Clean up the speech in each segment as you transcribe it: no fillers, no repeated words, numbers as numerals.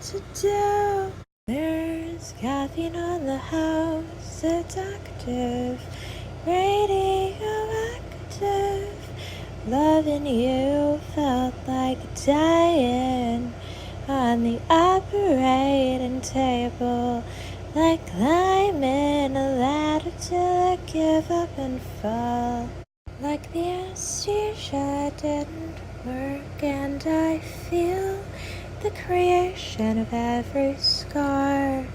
what to do. There's caffeine on the house, it's active, radioactive. Loving you felt like dying on the operating table, like climbing a ladder till I give up and fall. Like the anesthesia didn't work, and I feel the creation of every scar.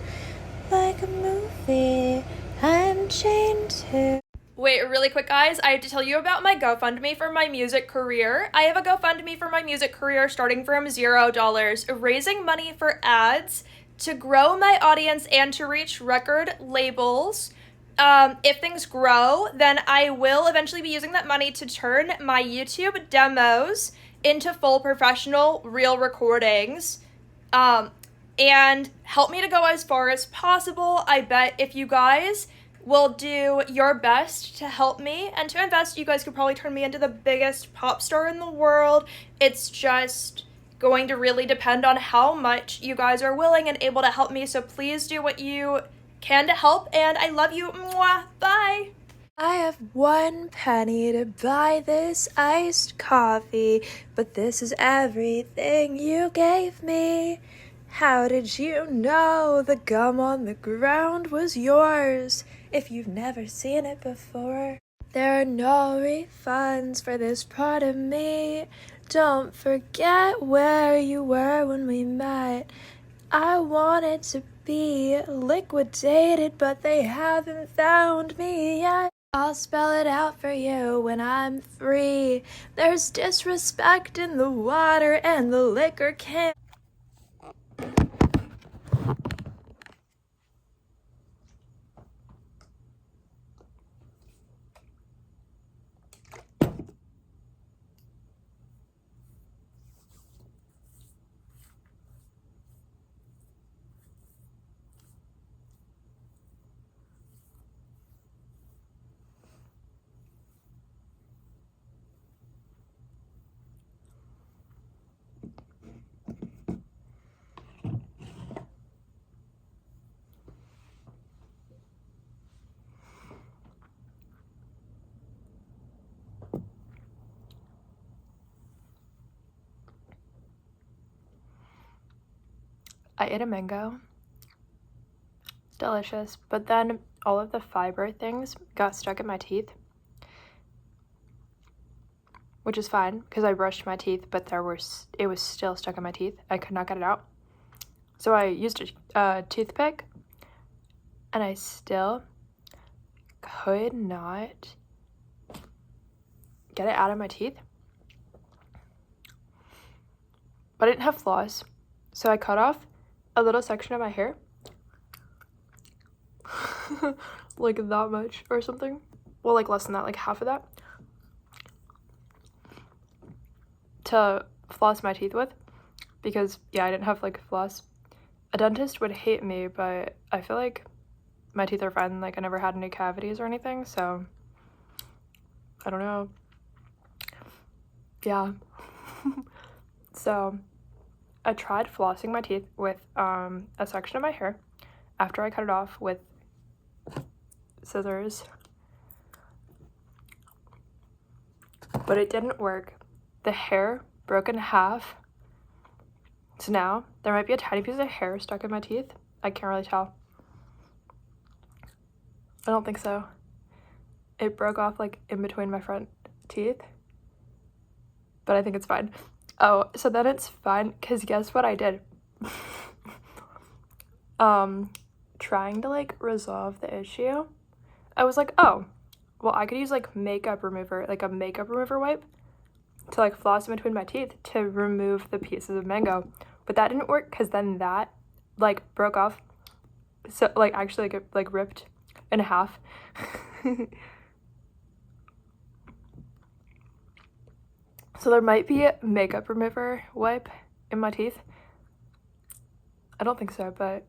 Like a movie I'm chained to. Wait, really quick, guys, I have to tell you about my GoFundMe for my music career. I have a GoFundMe for my music career starting from $0, raising money for ads to grow my audience and to reach record labels. If things grow, then I will eventually be using that money to turn my YouTube demos into full professional real recordings. And help me to go as far as possible. I bet if you guys will do your best to help me and to invest, you guys could probably turn me into the biggest pop star in the world. It's just going to really depend on how much you guys are willing and able to help me. So please do what you can to help, and I love you. Mwah. Bye. I have 1 penny to buy this iced coffee, but this is everything you gave me. How did you know the gum on the ground was yours if you've never seen it before? There are no refunds for this part of me. Don't forget where you were when we met. I wanted to be liquidated, but they haven't found me yet. I'll spell it out for you when I'm free. There's disrespect in the water and the liquor can. I ate a mango. It's delicious, but then all of the fiber things got stuck in my teeth, which is fine because I brushed my teeth, but it was still stuck in my teeth. I could not get it out. So I used a toothpick, and I still could not get it out of my teeth. But I didn't have floss, so I cut off a little section of my hair. Like that much or something. Well, like less than that, like half of that. To floss my teeth with. Because, yeah, I didn't have like floss. A dentist would hate me, but I feel like my teeth are fine. Like I never had any cavities or anything, so I don't know. Yeah. So I tried flossing my teeth with a section of my hair after I cut it off with scissors, but it didn't work. The hair broke in half, so now there might be a tiny piece of hair stuck in my teeth. I can't really tell. I don't think so. It broke off like in between my front teeth, but I think it's fine. Oh, so then it's fine because guess what I did? Trying to like resolve the issue, I was like, oh, well, I could use like makeup remover, like a makeup remover wipe to like floss in between my teeth to remove the pieces of mango, but that didn't work because then that like broke off, so like actually like ripped in half. So there might be a makeup remover wipe in my teeth. I don't think so, but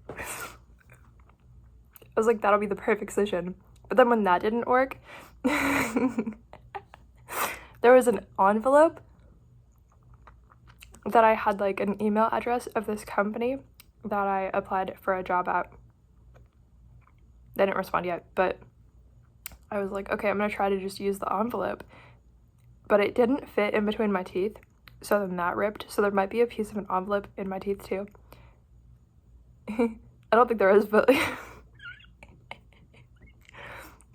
I was like, that'll be the perfect solution. But then when that didn't work, there was an envelope that I had like an email address of this company that I applied for a job at. They didn't respond yet, but I was like, okay, I'm gonna try to just use the envelope. But it didn't fit in between my teeth, so then that ripped. So there might be a piece of an envelope in my teeth too. I don't think there is, but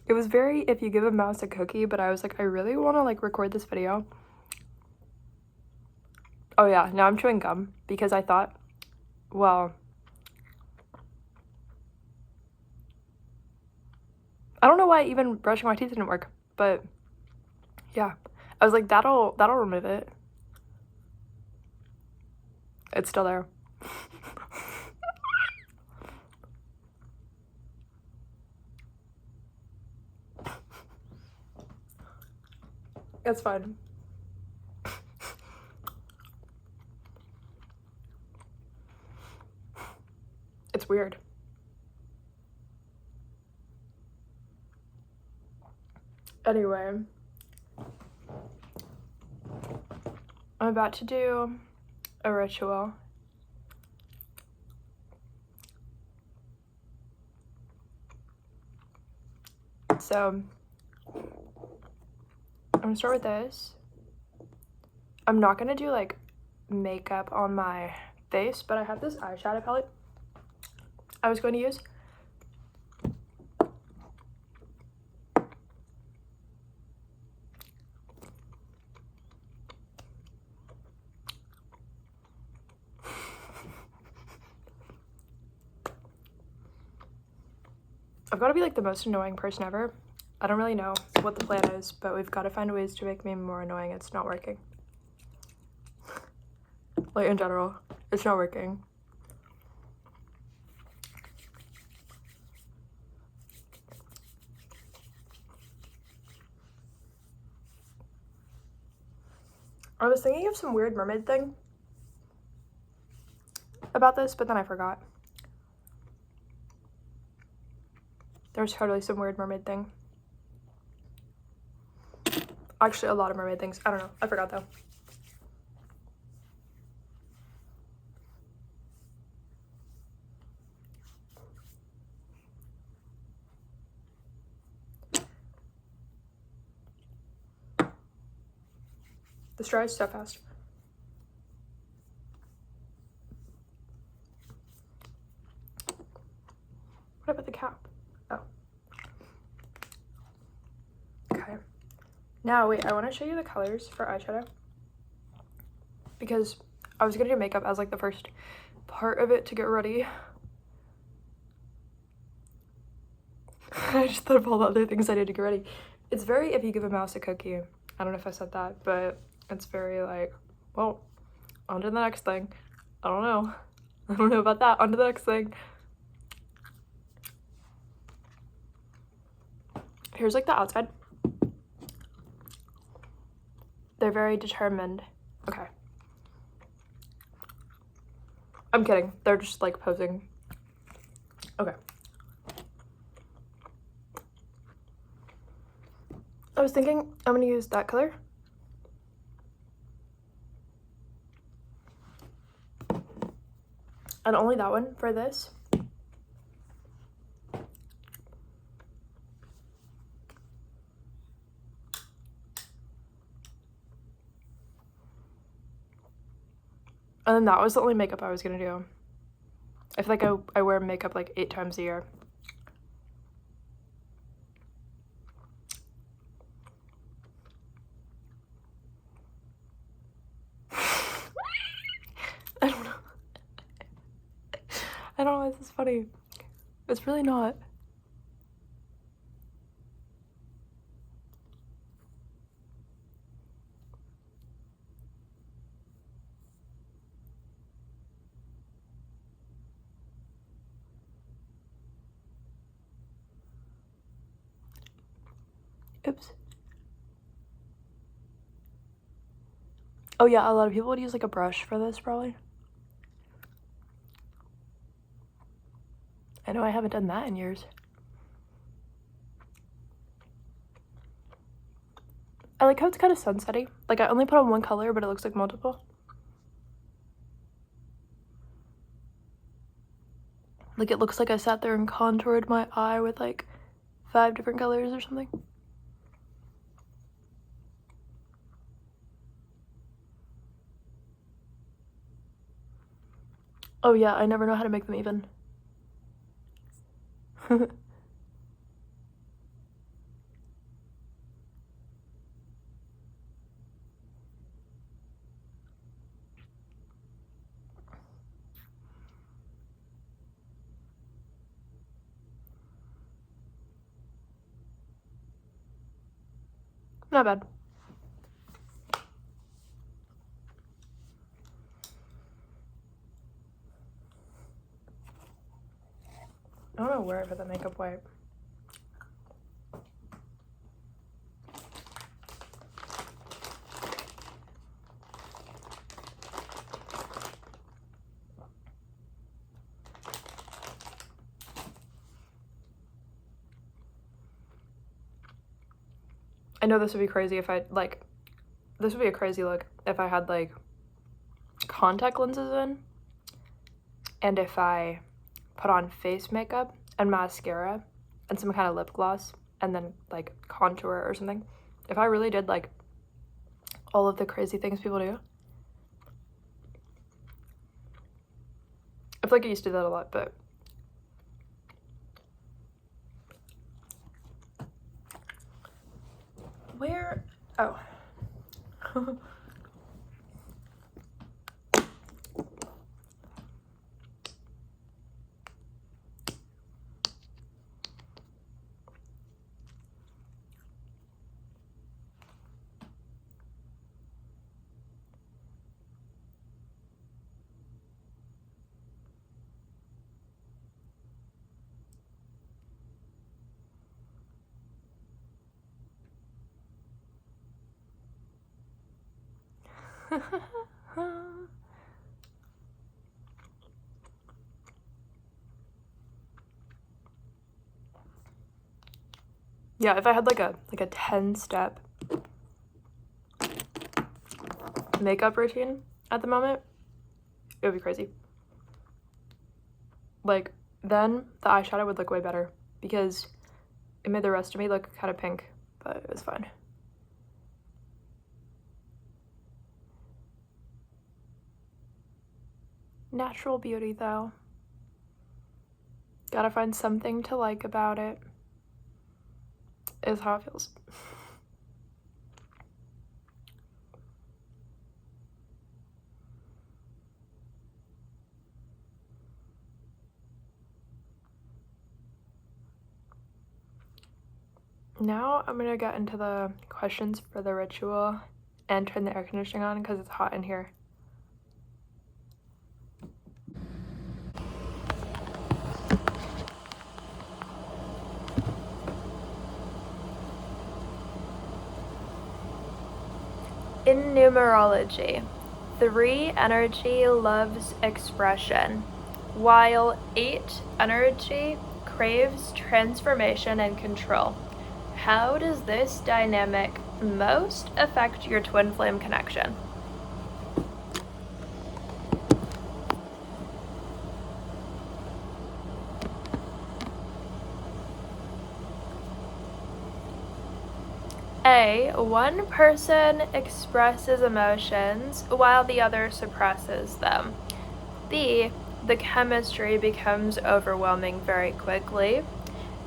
it was very if you give a mouse a cookie, but I was like, I really want to like record this video. Oh yeah, now I'm chewing gum because I thought, well, I don't know why even brushing my teeth didn't work, but yeah. I was like, that'll remove it. It's still there. It's fine. It's weird. Anyway, I'm about to do a ritual. So, I'm gonna start with this. I'm not gonna do like makeup on my face, but I have this eyeshadow palette I was going to use. I've got to be like the most annoying person ever. I don't really know what the plan is, but we've got to find ways to make me more annoying. It's not working. Like in general, it's not working. I was thinking of some weird mermaid thing about this, but then I forgot. There's totally some weird mermaid thing. Actually, a lot of mermaid things. I don't know. I forgot though. This dries so fast. What about the cap? Oh. Okay. Now, wait, I want to show you the colors for eyeshadow. Because I was going to do makeup as like the first part of it to get ready. I just thought of all the other things I did to get ready. It's very if you give a mouse a cookie. I don't know if I said that, but it's very like, well, on to the next thing. I don't know. I don't know about that. On to the next thing. Here's like the outside. They're very determined. Okay. I'm kidding. They're just like posing. Okay. I was thinking I'm gonna use that color. And only that one for this. And then that was the only makeup I was gonna do. I feel like I wear makeup like 8 times a year. I don't know. I don't know why this is funny. It's really not. Oops. Oh yeah, a lot of people would use like a brush for this probably. I know I haven't done that in years. I like how it's kind of sunsetty. Like I only put on one color, but it looks like multiple. Like, it looks like I sat there and contoured my eye with like 5 different colors or something. Oh yeah, I never know how to make them even. Not bad. I don't know where I put the makeup wipe. I know this would be crazy if I, like, this would be a crazy look if I had, like, contact lenses in, and if I put on face makeup and mascara and some kind of lip gloss, and then, like, contour or something. If I really did, like, all of the crazy things people do. I feel like I used to do that a lot, but where? Oh. Yeah, if I had like a 10-step makeup routine at the moment, it would be crazy. Like, then the eyeshadow would look way better because it made the rest of me look kind of pink, but it was fine. Natural beauty, though. Gotta find something to like about it, is how it feels. Now I'm gonna get into the questions for the ritual and turn the air conditioning on because it's hot in here. In numerology, 3 energy loves expression, while 8 energy craves transformation and control. How does this dynamic most affect your twin flame connection? A. One person expresses emotions while the other suppresses them. B. The chemistry becomes overwhelming very quickly.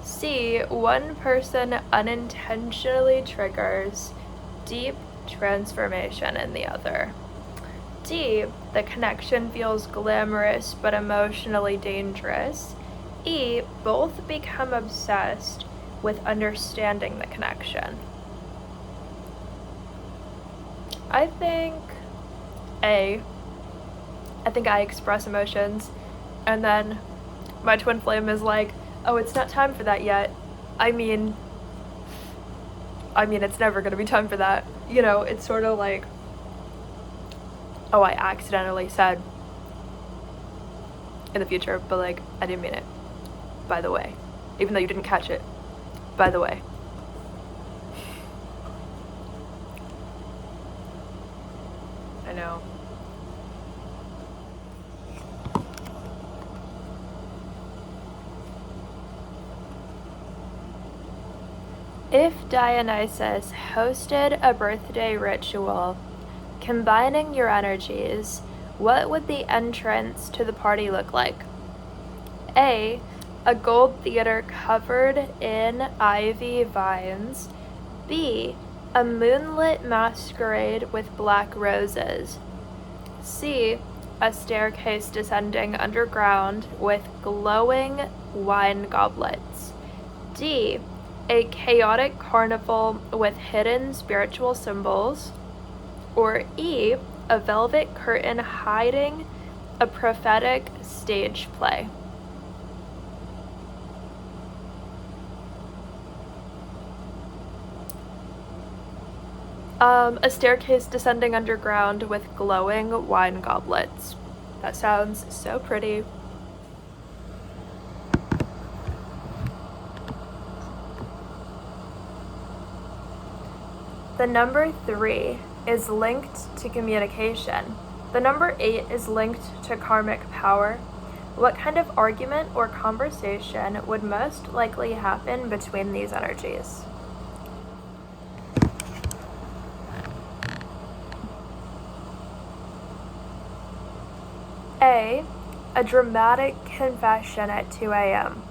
C. One person unintentionally triggers deep transformation in the other. D. The connection feels glamorous but emotionally dangerous. E. Both become obsessed with understanding the connection. I think A. I think I express emotions, and then my twin flame is like, oh, it's not time for that yet. I mean, it's never gonna be time for that. You know, it's sort of like, oh, I accidentally said in the future, but like, I didn't mean it, by the way. Even though you didn't catch it, by the way. I know. . If Dionysus hosted a birthday ritual combining your energies, what would the entrance to the party look like? A. A gold theater covered in ivy vines. B. A moonlit masquerade with black roses. C. A staircase descending underground with glowing wine goblets. D. A chaotic carnival with hidden spiritual symbols. Or E. A velvet curtain hiding a prophetic stage play. A staircase descending underground with glowing wine goblets. That sounds so pretty. The number 3 is linked to communication. The number 8 is linked to karmic power. What kind of argument or conversation would most likely happen between these energies? A. A dramatic confession at 2 a.m.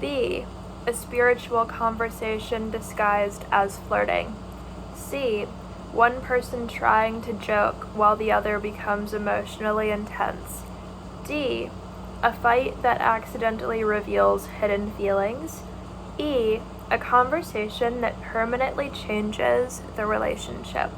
B. A spiritual conversation disguised as flirting. C. One person trying to joke while the other becomes emotionally intense. D. A fight that accidentally reveals hidden feelings. E. A conversation that permanently changes the relationship.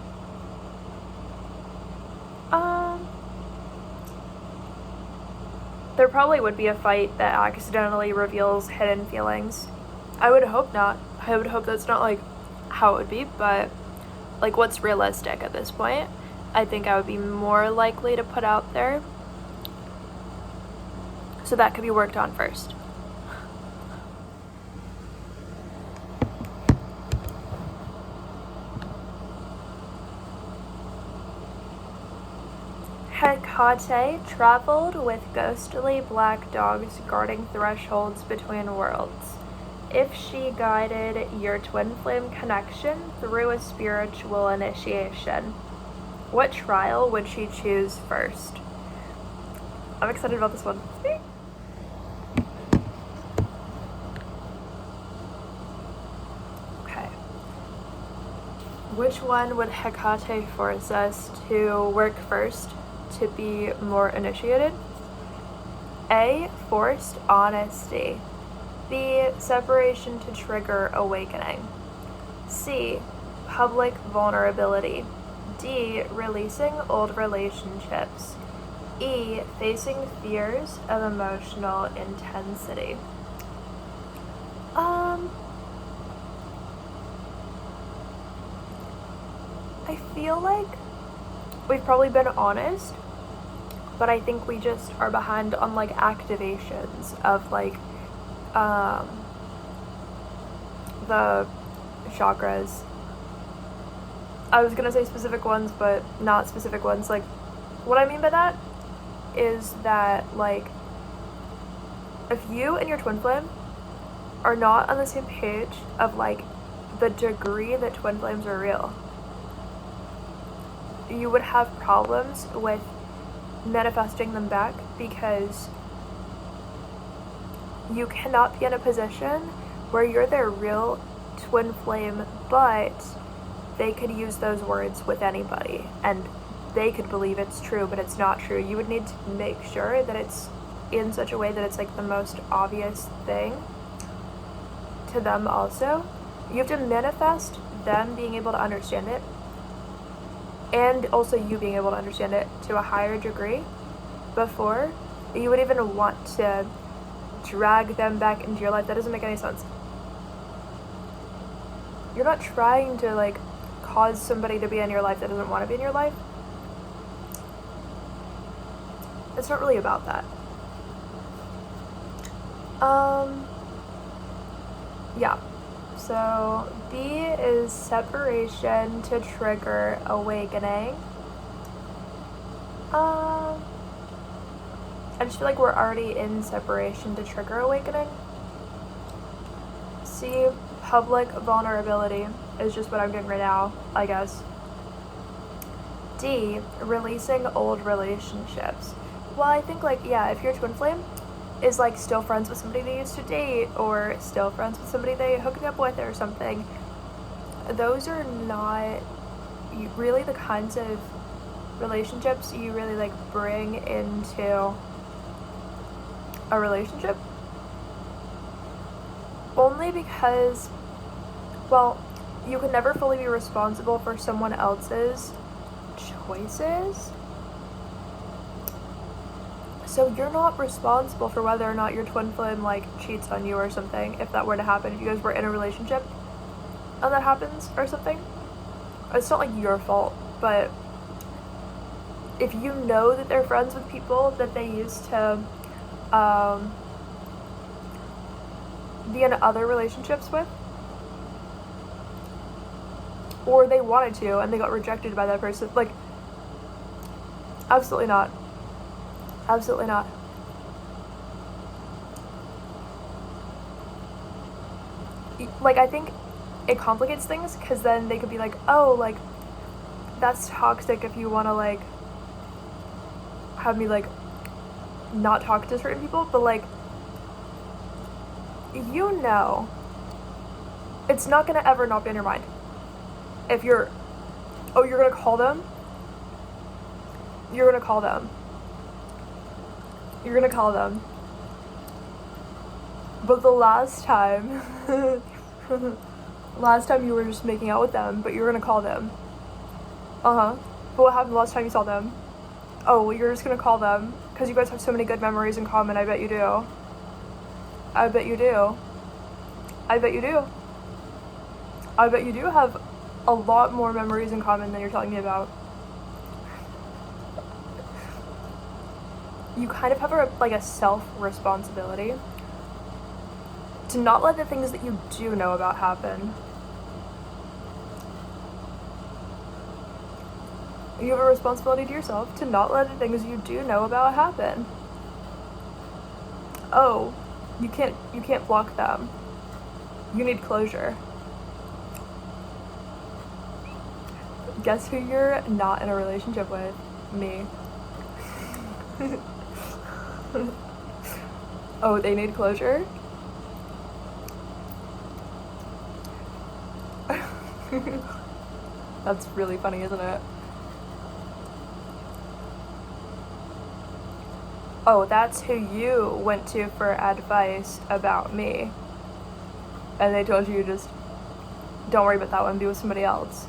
There probably would be a fight that accidentally reveals hidden feelings. I would hope not. I would hope that's not like how it would be, but like what's realistic at this point. I think I would be more likely to put out there. So that could be worked on first. Hecate traveled with ghostly black dogs guarding thresholds between worlds. If she guided your twin flame connection through a spiritual initiation, what trial would she choose first? I'm excited about this one. Okay. Which one would Hecate force us to work first to be more initiated? A. Forced honesty. B. Separation to trigger awakening. C. Public vulnerability. D. Releasing old relationships. E. Facing fears of emotional intensity. I feel like we've probably been honest, but I think we just are behind on like activations of like the chakras. I was gonna say specific ones, but not specific ones. Like, what I mean by that is that, like, if you and your twin flame are not on the same page of, like, the degree that twin flames are real, you would have problems with manifesting them back because you cannot be in a position where you're their real twin flame, but they could use those words with anybody and they could believe it's true, but it's not true. You would need to make sure that it's in such a way that it's like the most obvious thing to them also. You have to manifest them being able to understand it and also you being able to understand it to a higher degree before you would even want to drag them back into your life. That doesn't make any sense. You're not trying to like cause somebody to be in your life that doesn't want to be in your life. It's not really about that. Yeah. So B is separation to trigger awakening. I just feel like we're already in separation to trigger awakening. C, public vulnerability is just what I'm doing right now, I guess. D, releasing old relationships. Well, I think, like, yeah, if your twin flame is, like, still friends with somebody they used to date, or still friends with somebody they hooked up with or something, those are not really the kinds of relationships you really, like, bring into a relationship. Only because, well, you can never fully be responsible for someone else's choices. So you're not responsible for whether or not your twin flame, like, cheats on you or something, if that were to happen, if you guys were in a relationship and that happens or something. It's not, like, your fault, but if you know that they're friends with people that they used to be in other relationships with, or they wanted to and they got rejected by that person, like, absolutely not. Absolutely not. Like, I think it complicates things, because then they could be like, oh, like, that's toxic if you want to, like, have me, like, not talk to certain people, but, like, you know, it's not gonna ever not be in your mind. If you're gonna call them, you're gonna call them. You're gonna call them. But the last time, last time you were just making out with them, but you're gonna call them. But what happened the last time you saw them? Oh, well, you're just gonna call them, because you guys have so many good memories in common, I bet you do. I bet you do. I bet you do. I bet you do have a lot more memories in common than you're telling me about. You kind of have a self-responsibility to not let the things that you do know about happen. You have a responsibility to yourself to not let the things you do know about happen. Oh, you can't block them. You need closure. Guess who you're not in a relationship with? Me. Oh, they need closure? That's really funny, isn't it? Oh, that's who you went to for advice about me. And they told you just, don't worry about that one, be with somebody else.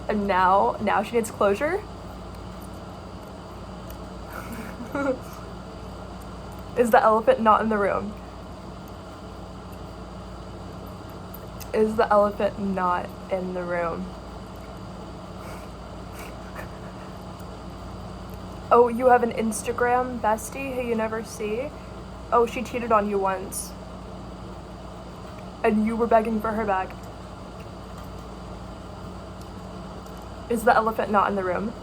And now she needs closure? Is the elephant not in the room? Is the elephant not in the room? Oh, you have an Instagram bestie who you never see? Oh, she cheated on you once. And you were begging for her back. Is the elephant not in the room?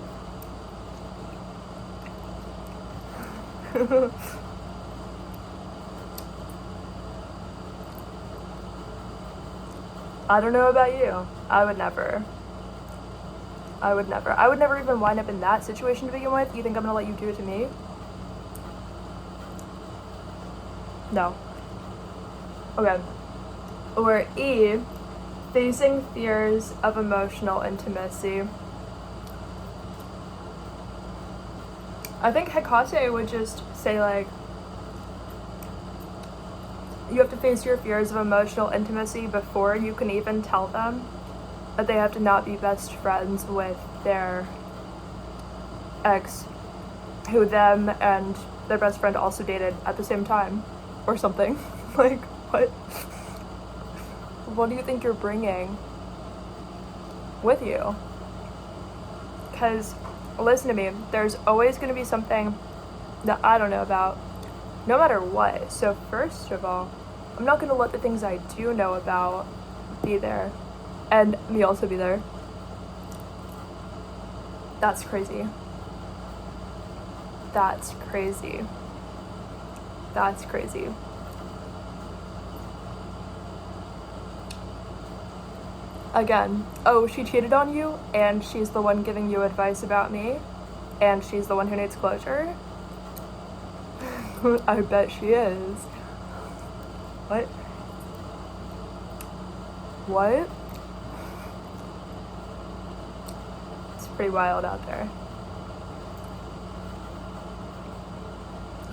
I don't know about you. I would never. I would never even wind up in that situation to begin with. You think I'm gonna let you do it to me? No. Okay. Or E, facing fears of emotional intimacy. I think Hekate would just say, like, you have to face your fears of emotional intimacy before you can even tell them that they have to not be best friends with their ex, who them and their best friend also dated at the same time, or something. Like, what? What do you think you're bringing with you? Because, listen to me, there's always going to be something that I don't know about, no matter what. So first of all, I'm not going to let the things I do know about be there, and me also be there. That's crazy. That's crazy. That's crazy. Again, oh, she cheated on you, and she's the one giving you advice about me, and she's the one who needs closure? I bet she is. What? What? It's pretty wild out there.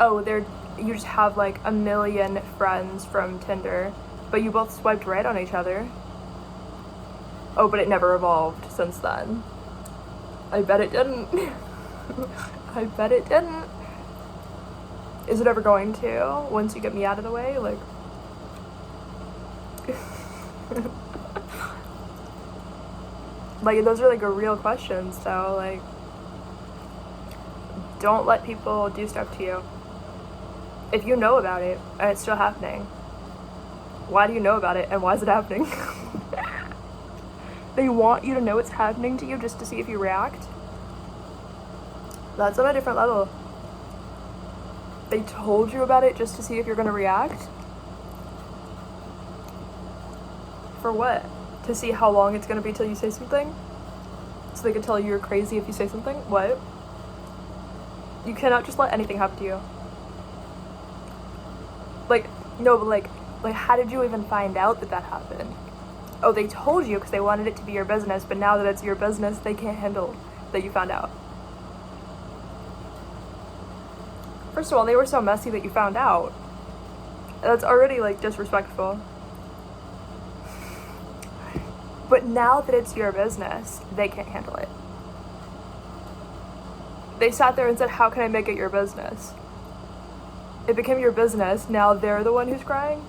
Oh, you just have like a million friends from Tinder, but you both swiped right on each other. Oh, but it never evolved since then. I bet it didn't. I bet it didn't. Is it ever going to, once you get me out of the way? Like, like, those are like real questions, though. Like, don't let people do stuff to you. If you know about it and it's still happening, why do you know about it and why is it happening? They want you to know it's happening to you just to see if you react. That's on a different level. They told you about it just to see if you're gonna react? For what? To see how long it's gonna be till you say something? So they can tell you you're crazy if you say something? What? You cannot just let anything happen to you. Like, no, but like how did you even find out that that happened? Oh, they told you because they wanted it to be your business, but now that it's your business, they can't handle that you found out. First of all, they were so messy that you found out. That's already, like, disrespectful. But now that it's your business, they can't handle it. They sat there and said, how can I make it your business? It became your business, now they're the one who's crying?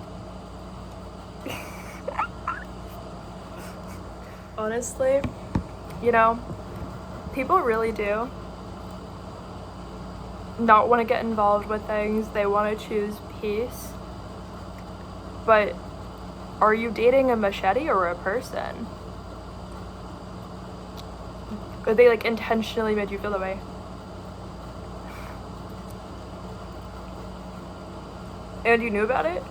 Honestly, you know, people really do not want to get involved with things. They want to choose peace. But are you dating a machete or a person? Or they like intentionally made you feel that way? And you knew about it?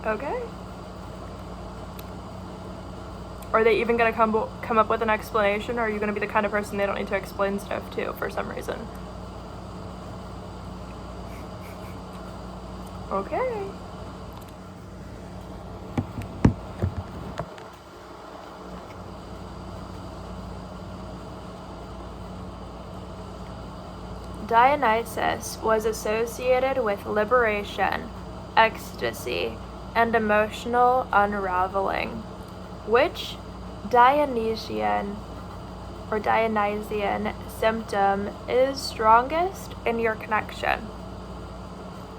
Okay. Are they even gonna come up with an explanation, or are you gonna be the kind of person they don't need to explain stuff to for some reason? Okay. Dionysus was associated with liberation, ecstasy, and emotional unraveling. Which Dionysian symptom is strongest in your connection?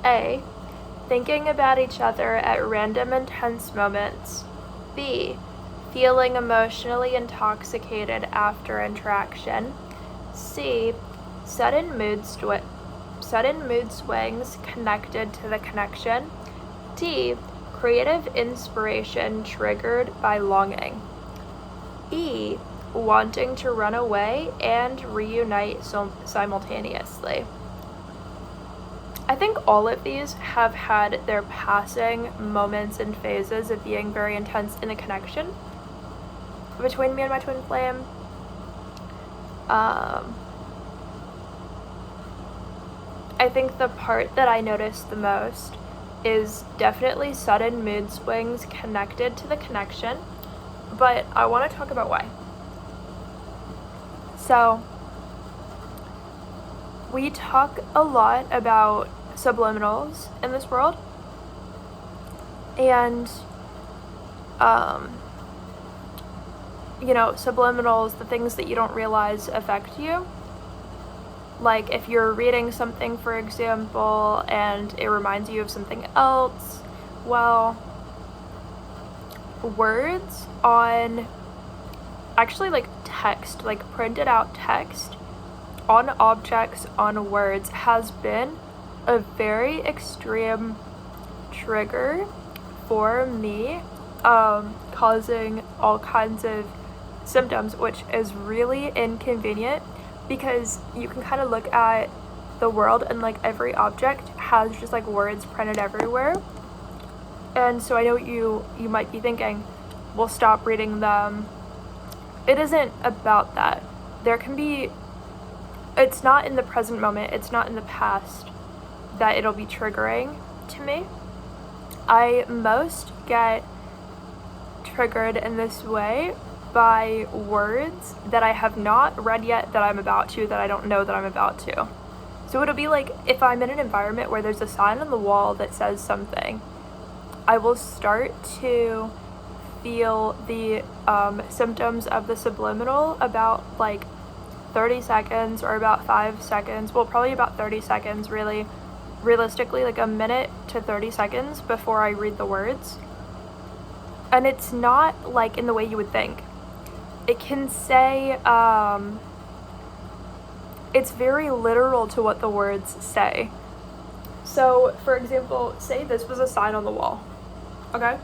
A. Thinking about each other at random intense moments. B. Feeling emotionally intoxicated after interaction. C. Sudden mood swings connected to the connection. D. Creative inspiration triggered by longing. E. Wanting to run away and reunite simultaneously. I think all of these have had their passing moments and phases of being very intense in a connection between me and my twin flame. I think the part that I noticed the most is definitely sudden mood swings connected to the connection, but I want to talk about why. So, we talk a lot about subliminals in this world, and subliminals, the things that you don't realize affect you. Like if you're reading something, for example, and it reminds you of something else, well, words on, actually like text, like printed out text on objects, on words, has been a very extreme trigger for me, causing all kinds of symptoms, which is really inconvenient because you can kind of look at the world, and like every object has just like words printed everywhere. And so I know you might be thinking, well, stop reading them. It isn't about that. There can be, it's not in the present moment, it's not in the past that it'll be triggering to me. I most get triggered in this way by words that I have not read yet that I'm about to, that I don't know that I'm about to. So it'll be like if I'm in an environment where there's a sign on the wall that says something, I will start to feel the symptoms of the subliminal about like 30 seconds or about 5 seconds, well, probably about 30 seconds, really, realistically, like a minute to 30 seconds before I read the words. And it's not like in the way you would think. It can say, it's very literal to what the words say. So, for example, say this was a sign on the wall, okay?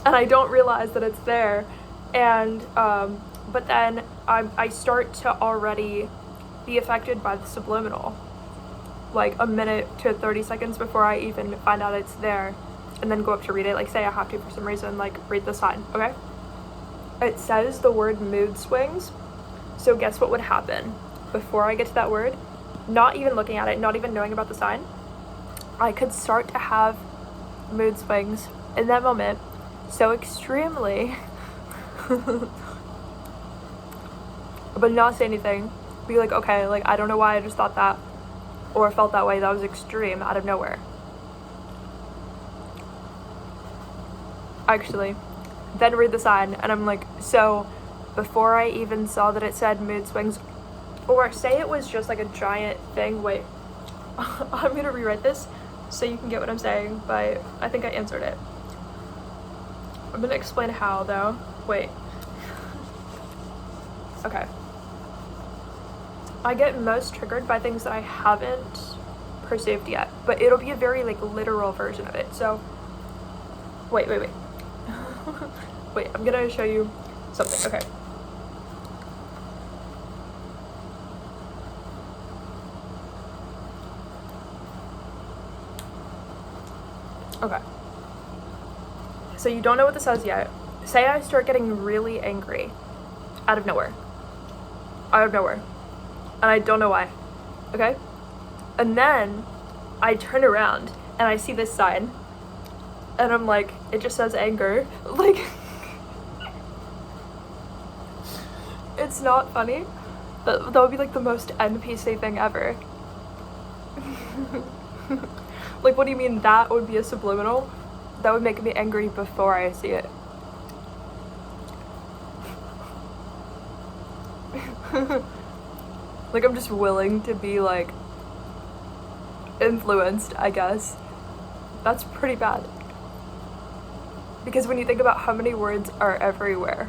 And I don't realize that it's there, and, but then I start to already be affected by the subliminal, like a minute to 30 seconds before I even find out it's there, and then go up to read it, like say I have to for some reason, like read the sign, okay? It says the word mood swings, so guess what would happen before I get to that word? Not even looking at it, not even knowing about the sign, I could start to have mood swings in that moment so extremely but not say anything, be like, okay, like I don't know why I just thought that or felt that way, that was extreme out of nowhere. Actually, then read the sign and I'm like, so before I even saw that it said mood swings, or say it was just like a giant thing, wait, I'm gonna rewrite this so you can get what I'm saying, but I think I answered it. I'm gonna explain how though, wait. Okay. I get most triggered by things that I haven't perceived yet, but it'll be a very like literal version of it. So, wait. Wait, I'm gonna show you something, okay. Okay. So you don't know what this says yet. Say I start getting really angry out of nowhere. And I don't know why, okay? And then I turn around and I see this sign and I'm like, it just says anger. Like, it's not funny, but that would be like the most NPC thing ever. Like, what do you mean that would be a subliminal? That would make me angry before I see it. Like, I'm just willing to be like influenced, I guess. That's pretty bad. Because when you think about how many words are everywhere,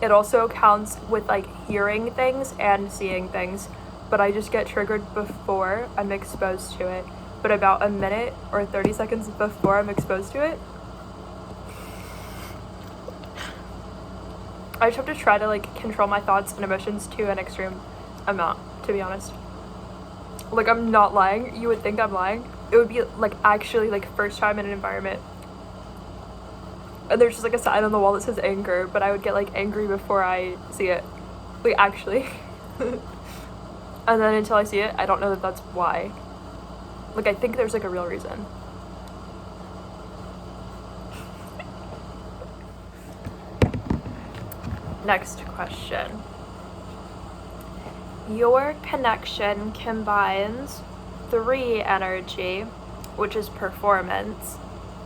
it also counts with like hearing things and seeing things, but I just get triggered before I'm exposed to it. But about a minute or 30 seconds before I'm exposed to it, I just have to try to like control my thoughts and emotions to an extreme amount, to be honest. Like, I'm not lying. You would think I'm lying. It would be like actually like first time in an environment and there's just like a sign on the wall that says anger, but I would get like angry before I see it. Like, actually. And then until I see it, I don't know that that's why. Like, I think there's like a real reason. Next question. Your connection combines 3 energy, which is performance,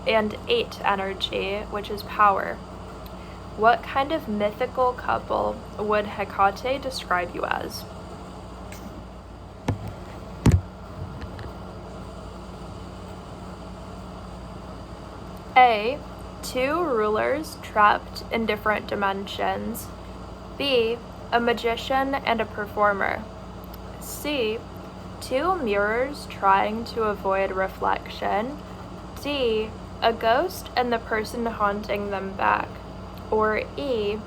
and 8 energy, which is power. What kind of mythical couple would Hecate describe you as? A. 2 rulers trapped in different dimensions. B. A magician and a performer. C. 2 mirrors trying to avoid reflection. D. A ghost and the person haunting them back. Or E.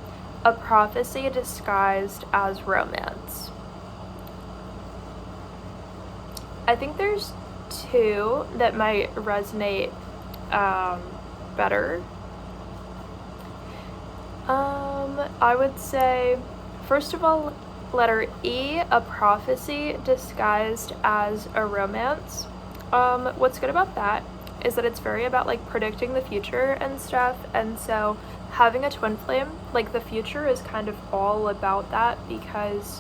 A prophecy disguised as romance. I think there's two that might resonate better. I would say, first of all, letter E, a prophecy disguised as a romance. What's good about that is that it's very about like predicting the future and stuff, and so having a twin flame, like the future is kind of all about that, because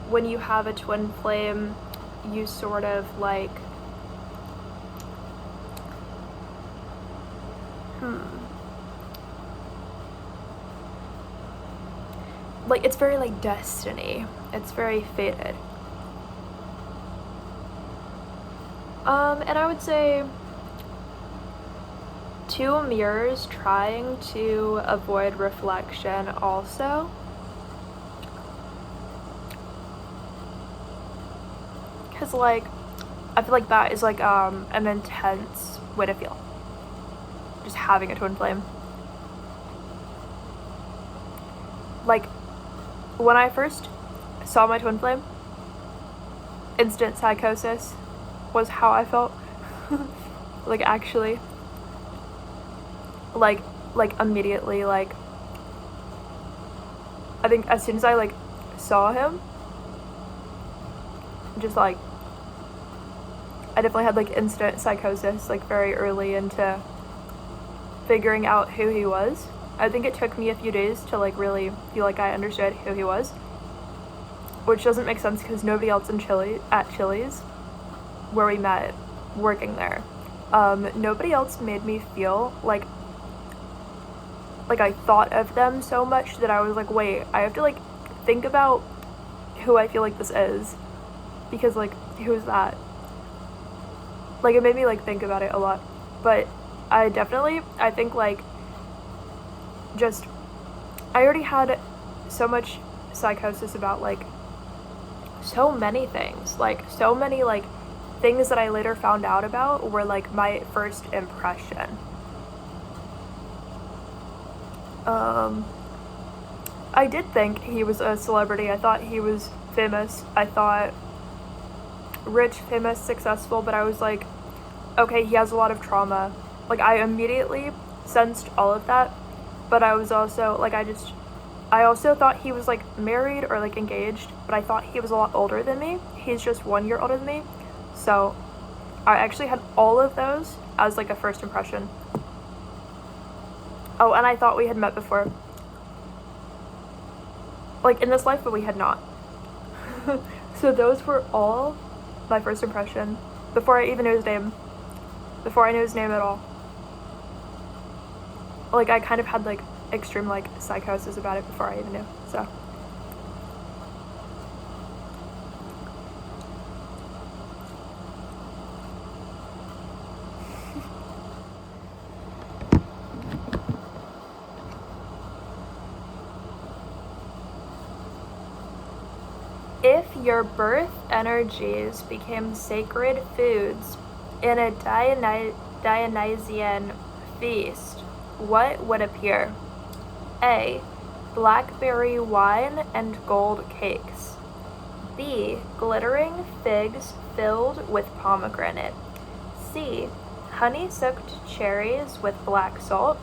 when you have a twin flame, you sort of like like it's very like destiny. It's very fated. And I would say two mirrors trying to avoid reflection also. Because like I feel like that is like an intense way to feel, just having a twin flame. Like when I first saw my twin flame, instant psychosis was how I felt. Like actually, like immediately, like I think as soon as I like saw him, just like I definitely had like instant psychosis, like very early into figuring out who he was. I think it took me a few days to like really feel like I understood who he was, which doesn't make sense because nobody else in Chili's, where we met, working there, nobody else made me feel like I thought of them so much that I was like, wait, I have to like think about who I feel like this is, because like who's that? Like it made me like think about it a lot. But I think like just I already had so much psychosis about like so many things, like so many like things that I later found out about were like my first impression. I did think he was a celebrity. I thought he was famous. I thought rich, famous, successful, but I was like, okay, he has a lot of trauma. Like I immediately sensed all of that, but I was also like, I also thought he was like married or like engaged, but I thought he was a lot older than me. He's just 1 year older than me. So I actually had all of those as like a first impression. Oh, and I thought we had met before. Like in this life, but we had not. So those were all my first impression before I even knew his name. Before I knew his name at all. Like I kind of had like extreme like psychosis about it before I even knew. So if your birth energies became sacred foods in a Dionysian feast, what would appear? A. Blackberry wine and gold cakes. B. Glittering figs filled with pomegranate. C. Honey-soaked cherries with black salt.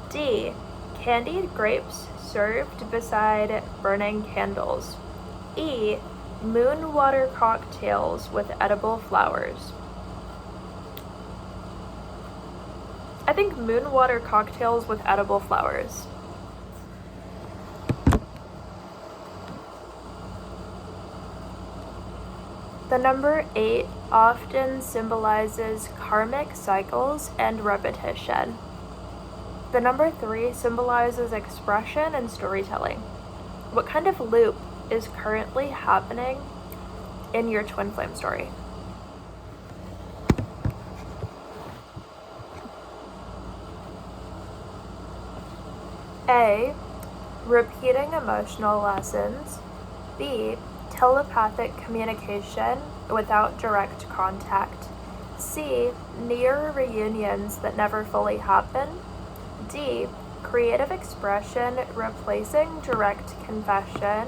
D. Candied grapes served beside burning candles. E. Moon water cocktails with edible flowers. I think moon water cocktails with edible flowers. The number 8 often symbolizes karmic cycles and repetition. The number 3 symbolizes expression and storytelling. What kind of loop is currently happening in your twin flame story? A. Repeating emotional lessons. B. Telepathic communication without direct contact. C. Near reunions that never fully happen. D. Creative expression replacing direct confession.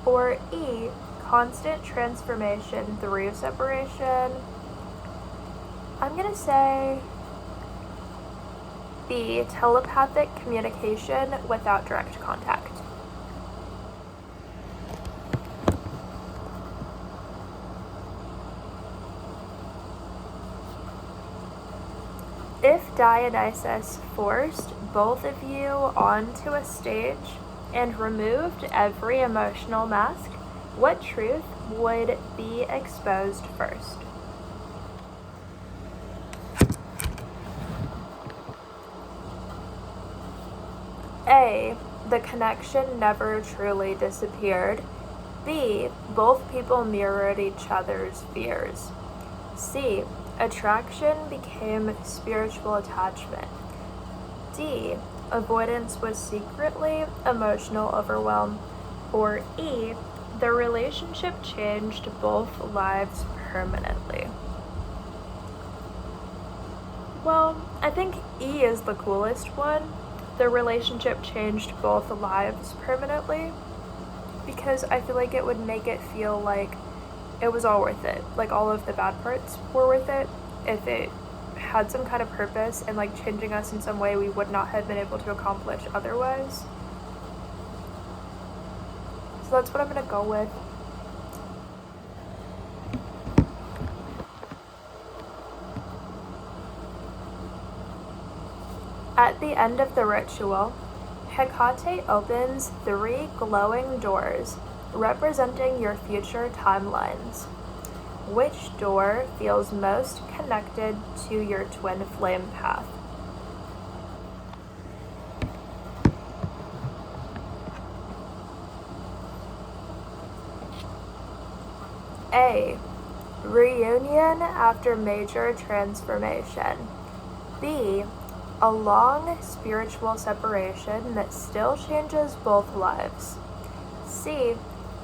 Or E. constant transformation through separation, I'm gonna say B, telepathic communication without direct contact. If Dionysus forced both of you onto a stage and removed every emotional mask, what truth would be exposed first? A, the connection never truly disappeared. B, both people mirrored each other's fears. C, attraction became spiritual attachment. D, avoidance was secretly emotional overwhelm. Or E, the relationship changed both lives permanently. Well, I think E is the coolest one. The relationship changed both lives permanently, because I feel like it would make it feel like it was all worth it. Like all of the bad parts were worth it if it had some kind of purpose and like changing us in some way we would not have been able to accomplish otherwise. So that's what I'm gonna go with. At the end of the ritual, Hecate opens 3 glowing doors representing your future timelines. Which door feels most connected to your twin flame path? A, reunion after major transformation. B, a long spiritual separation that still changes both lives. C,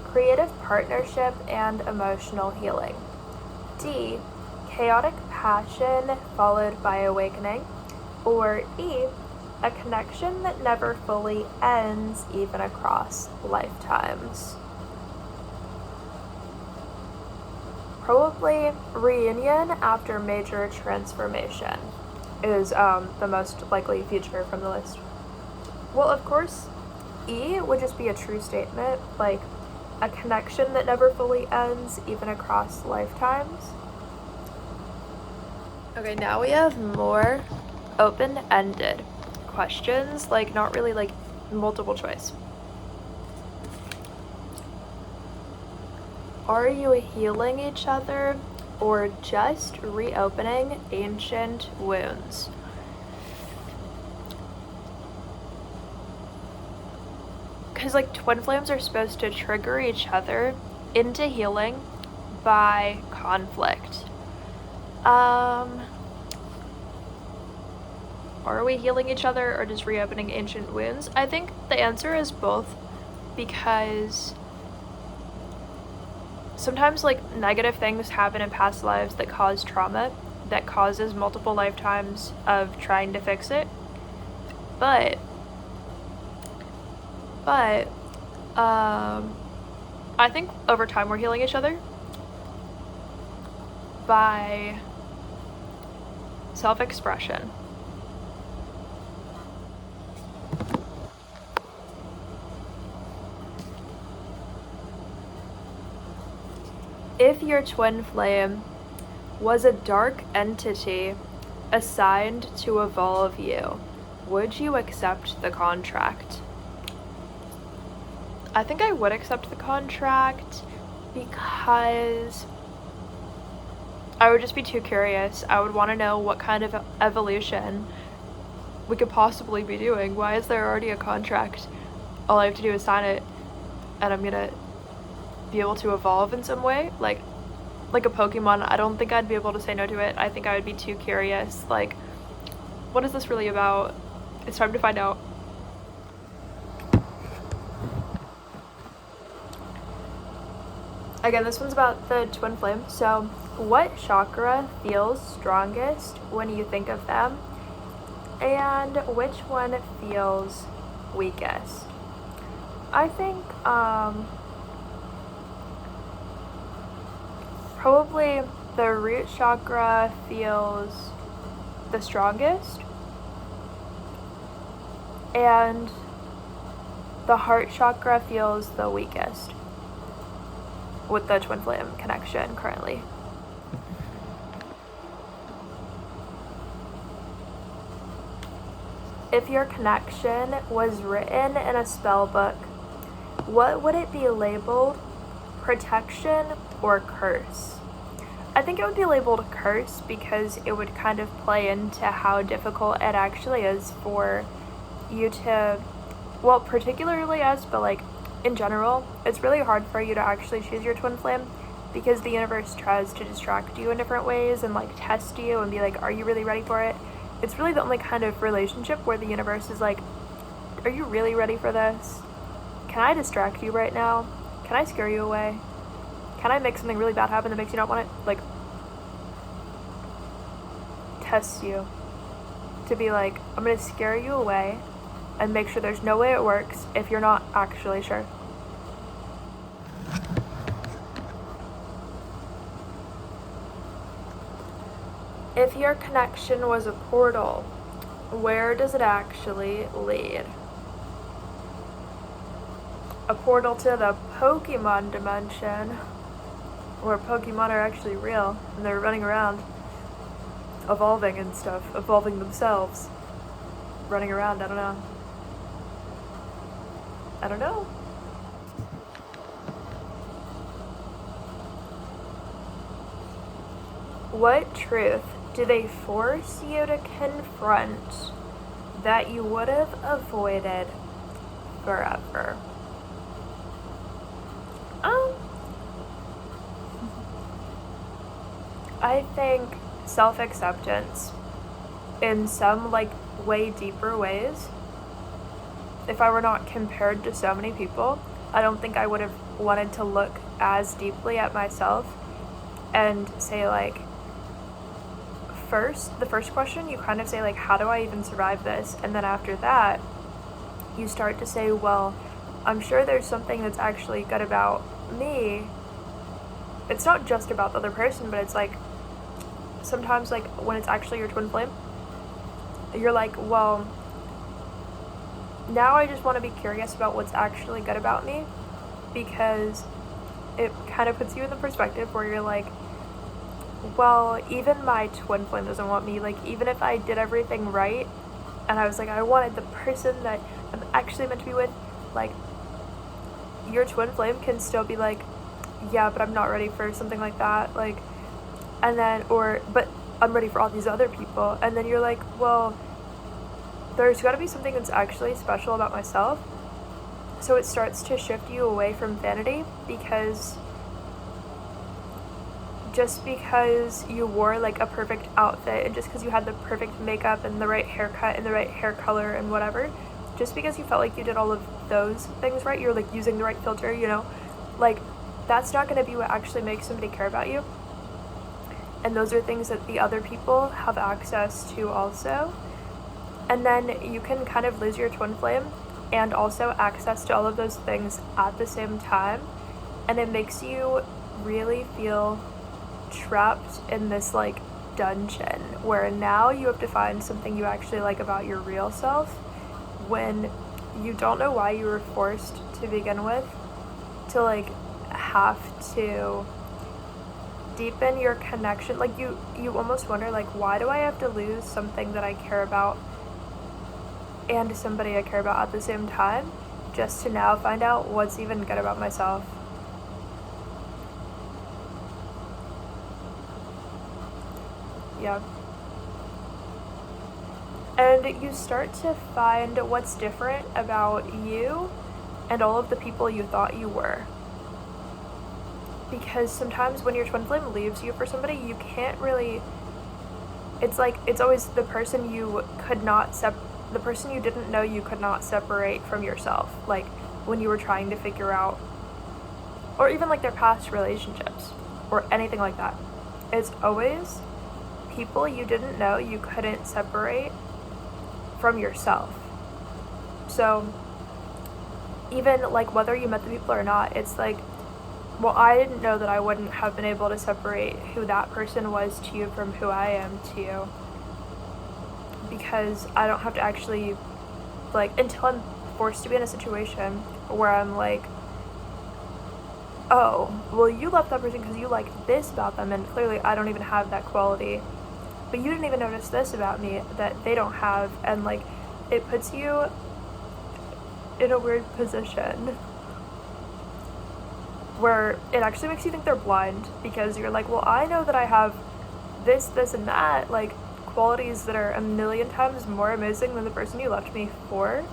creative partnership and emotional healing. D, chaotic passion followed by awakening. Or E, a connection that never fully ends even across lifetimes. Probably reunion after major transformation is the most likely future from the list. Well, of course, E would just be a true statement, like a connection that never fully ends, even across lifetimes. Okay, now we have more open-ended questions, like not really like multiple choice. Are you healing each other or just reopening ancient wounds? Because like twin flames are supposed to trigger each other into healing by conflict. Are we healing each other or just reopening ancient wounds? I think the answer is both, because sometimes like negative things happen in past lives that cause trauma, that causes multiple lifetimes of trying to fix it. But I think over time we're healing each other by self-expression. If your twin flame was a dark entity assigned to evolve you, would you accept the contract? I think I would accept the contract because I would just be too curious. I would want to know what kind of evolution we could possibly be doing. Why is there already a contract? All I have to do is sign it and I'm gonna be able to evolve in some way, like a Pokemon. I don't think I'd be able to say no to it. I think I would be too curious, like, what is this really about? It's time to find out. Again, this one's about the twin flame. So, what chakra feels strongest when you think of them? And which one feels weakest? I think probably the root chakra feels the strongest, and the heart chakra feels the weakest with the twin flame connection currently. If your connection was written in a spell book, what would it be labeled? Protection or curse? I think it would be labeled curse because it would kind of play into how difficult it actually is for you to, well, particularly us, but like in general, it's really hard for you to actually choose your twin flame because the universe tries to distract you in different ways and like test you and be like, are you really ready for it? It's really the only kind of relationship where the universe is like, are you really ready for this? Can I distract you right now? Can I scare you away? Can I make something really bad happen that makes you not want it? Like, test you to be like, I'm gonna scare you away and make sure there's no way it works if you're not actually sure. If your connection was a portal, where does it actually lead? A portal to the Pokemon dimension, where Pokemon are actually real and they're running around, evolving and stuff, evolving themselves, running around. I don't know. What truth do they force you to confront that you would have avoided forever? I think self-acceptance in some like way deeper ways. If I were not compared to so many people, I don't think I would have wanted to look as deeply at myself and say like, the first question you kind of say like, how do I even survive this? And then after that, you start to say, well, I'm sure there's something that's actually good about me. It's not just about the other person, but it's like, sometimes like when it's actually your twin flame, you're like, well, now I just want to be curious about what's actually good about me, because it kind of puts you in the perspective where you're like, well, even my twin flame doesn't want me. Like, even if I did everything right and I was like, I wanted the person that I'm actually meant to be with, like, your twin flame can still be like, yeah, but I'm not ready for something like that, like, and then, but I'm ready for all these other people. And then you're like, well, there's got to be something that's actually special about myself. So it starts to shift you away from vanity, because just because you wore like a perfect outfit and just because you had the perfect makeup and the right haircut and the right hair color and whatever, just because you felt like you did all of those things right, you're like using the right filter, you know, like that's not going to be what actually makes somebody care about you. And those are things that the other people have access to also. And then you can kind of lose your twin flame and also access to all of those things at the same time. And it makes you really feel trapped in this like dungeon where now you have to find something you actually like about your real self, when you don't know why you were forced to begin with to like have to deepen your connection. Like you almost wonder like, why do I have to lose something that I care about and somebody I care about at the same time just to now find out what's even good about myself? Yeah. And you start to find what's different about you and all of the people you thought you were. Because sometimes when your twin flame leaves you for somebody, you can't really, it's like, it's always the person you could not the person you didn't know you could not separate from yourself. Like when you were trying to figure out, or even like their past relationships or anything like that. It's always people you didn't know you couldn't separate from yourself. So even like whether you met the people or not, it's like well, I didn't know that I wouldn't have been able to separate who that person was to you from who I am to you, because I don't have to actually, like, until I'm forced to be in a situation where I'm like, oh, well, you left that person because you liked this about them, and clearly I don't even have that quality, but you didn't even notice this about me that they don't have, and, like, it puts you in a weird position where it actually makes you think they're blind, because you're like, well, I know that I have this, and that, like, qualities that are a million times more amazing than the person you left me for.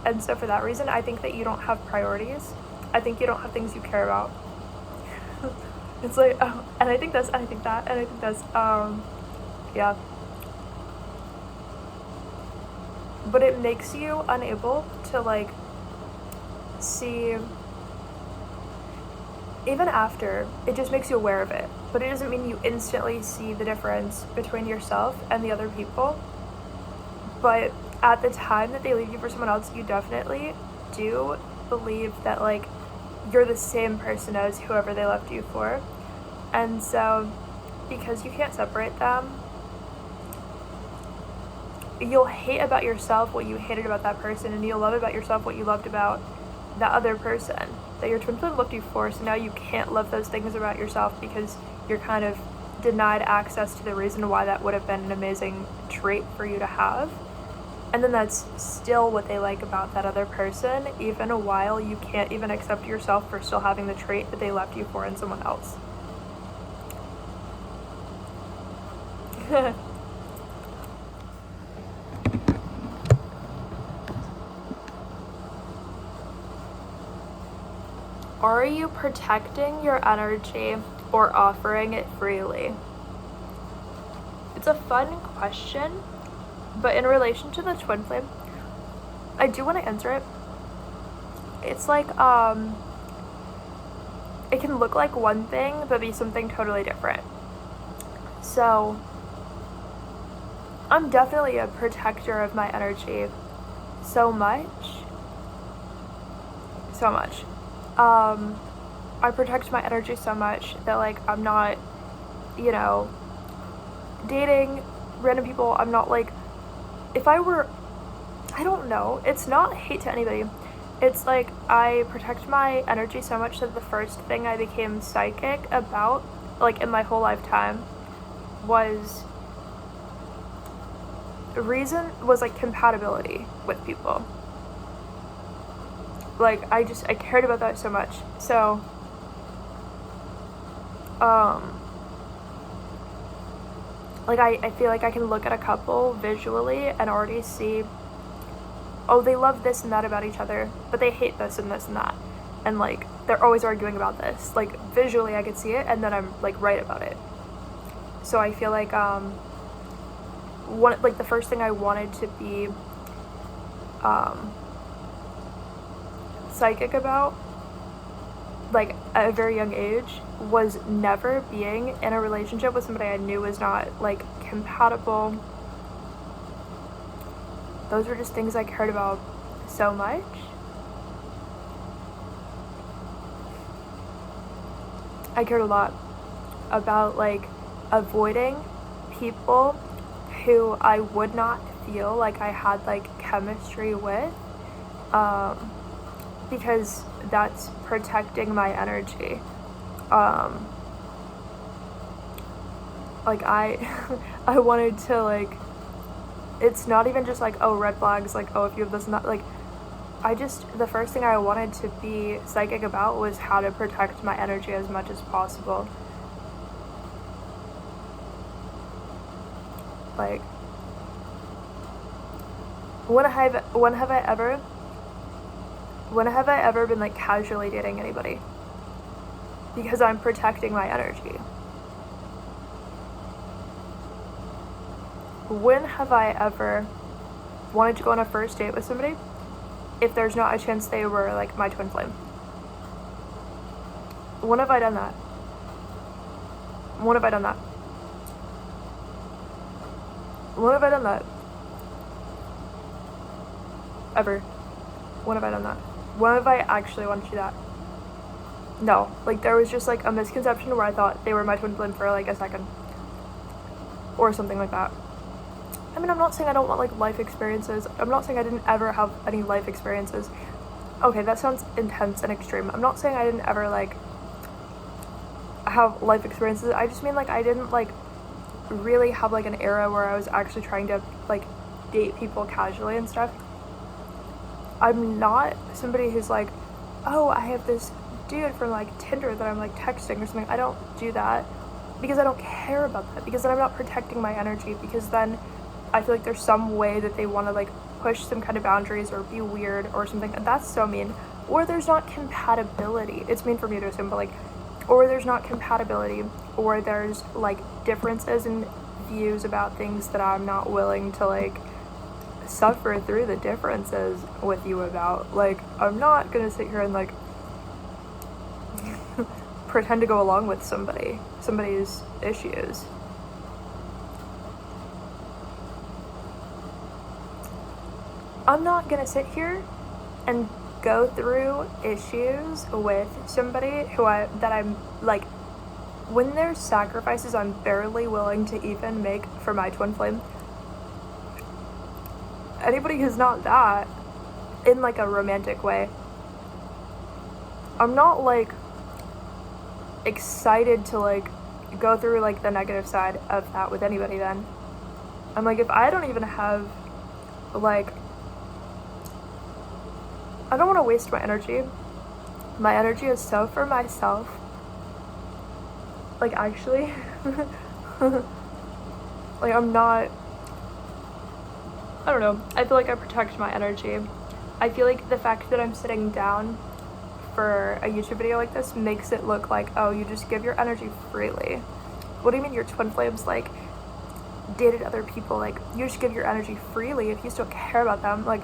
And so for that reason, I think that you don't have priorities. I think you don't have things you care about. It's like, oh, and I think this, and I think that, and I think this, yeah. But it makes you unable to, like, see, even after, it just makes you aware of it. But it doesn't mean you instantly see the difference between yourself and the other people. But at the time that they leave you for someone else, you definitely do believe that, like, you're the same person as whoever they left you for. And so, because you can't separate them, you'll hate about yourself what you hated about that person, and you'll love about yourself what you loved about that other person that your twin flame left you for. So now you can't love those things about yourself because you're kind of denied access to the reason why that would have been an amazing trait for you to have. And then that's still what they like about that other person, even while you can't even accept yourself for still having the trait that they left you for in someone else. Are you protecting your energy or offering it freely? It's a fun question, but in relation to the twin flame, I do want to answer it. It's like, it can look like one thing, but be something totally different. So, I'm definitely a protector of my energy so much. I protect my energy so much that, like, I'm not, you know, dating random people. I'm not, like, if I were, I don't know, it's not hate to anybody. It's like, I protect my energy so much that the first thing I became psychic about, like, in my whole lifetime was like compatibility with people. Like, I cared about that so much. So, like, I feel like I can look at a couple visually and already see, oh, they love this and that about each other, but they hate this and this and that. And, like, they're always arguing about this. Like, visually I could see it, and then I'm, like, right about it. So I feel like, the first thing I wanted to be, psychic about, like, at a very young age, was never being in a relationship with somebody I knew was not, like, compatible. Those were just things I cared about so much. I cared a lot about, like, avoiding people who I would not feel like I had, like, chemistry with, because that's protecting my energy. Like, I wanted to, like, it's not even just, like, oh, red flags, like, oh, if you have this and that, like, the first thing I wanted to be psychic about was how to protect my energy as much as possible. Like, when have I ever been, like, casually dating anybody? Because I'm protecting my energy. When have I ever wanted to go on a first date with somebody if there's not a chance they were, like, my twin flame? When have I done that? When have I done that? When have I done that? Ever. When have I done that? When have I actually wanted to do that? No, like there was just like a misconception where I thought they were my twin flame for like a second or something like that. I mean, I'm not saying I don't want like life experiences. I'm not saying I didn't ever have any life experiences. Okay, that sounds intense and extreme. I'm not saying I didn't ever like have life experiences. I just mean like I didn't like really have like an era where I was actually trying to like date people casually and stuff. I'm not somebody who's like, oh, I have this dude from like Tinder that I'm like texting or something. I don't do that because I don't care about that, because then I'm not protecting my energy, because then I feel like there's some way that they want to like push some kind of boundaries or be weird or something, and that's so mean. Or there's not compatibility. It's mean for me to assume, but like, or there's not compatibility, or there's like differences in views about things that I'm not willing to like suffer through the differences with you about. Like, I'm not gonna sit here and like pretend to go along with somebody's issues. I'm not gonna sit here and go through issues with somebody that I'm like, when there's sacrifices I'm barely willing to even make for my twin flame. Anybody who's not that, in like a romantic way, I'm not like excited to like go through like the negative side of that with anybody. Then I'm like, if I don't even have like, I don't want to waste my energy. My energy is so for myself. Like, actually, like, I'm not, I don't know. I feel like I protect my energy. I feel like the fact that I'm sitting down for a YouTube video like this makes it look like, oh, you just give your energy freely. What do you mean your twin flames, like, dated other people? Like, you just give your energy freely if you still care about them. Like,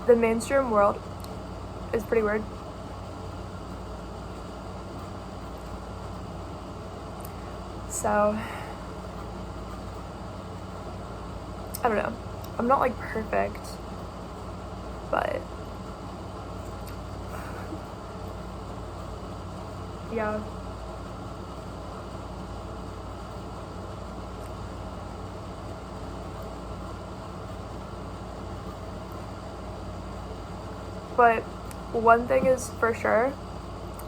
the mainstream world is pretty weird. So, I don't know. I'm not like perfect, but yeah. But one thing is for sure,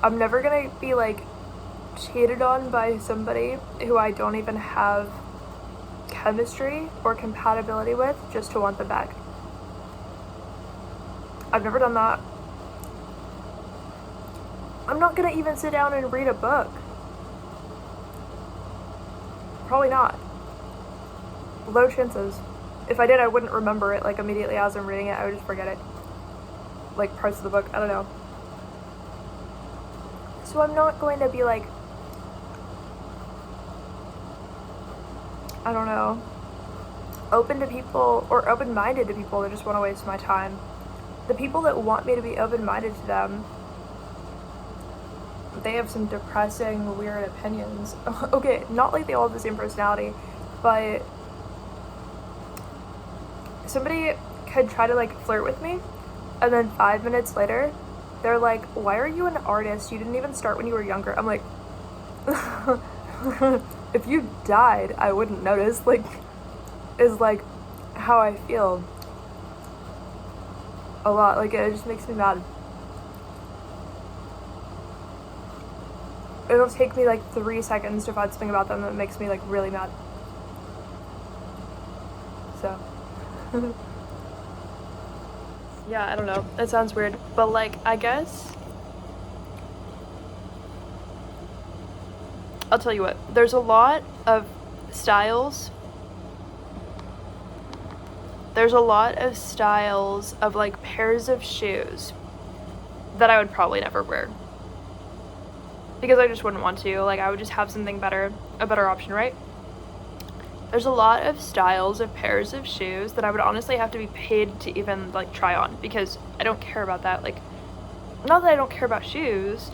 I'm never gonna be like cheated on by somebody who I don't even have chemistry or compatibility with just to want them back. I've never done that. I'm not gonna even sit down and read a book. Probably not. Low chances. If I did, I wouldn't remember it like immediately as I'm reading it. I would just forget it. Like parts of the book, I don't know. So I'm not going to be like, I don't know, open to people or open-minded to people that just want to waste my time. The people that want me to be open-minded to them, they have some depressing, weird opinions. Okay, not like they all have the same personality, but somebody could try to like flirt with me, and then 5 minutes later, they're like, why are you an artist? You didn't even start when you were younger. I'm like, if you died, I wouldn't notice, like, is like how I feel a lot. Like, it just makes me mad. It'll take me like 3 seconds to find something about them that makes me like really mad. So yeah, I don't know, that sounds weird, but like, I guess I'll tell you what, there's a lot of styles of like pairs of shoes that I would probably never wear, because I just wouldn't want to. Like, I would just have something better, a better option, right? There's a lot of styles of pairs of shoes that I would honestly have to be paid to even like try on, because I don't care about that. Like, not that I don't care about shoes,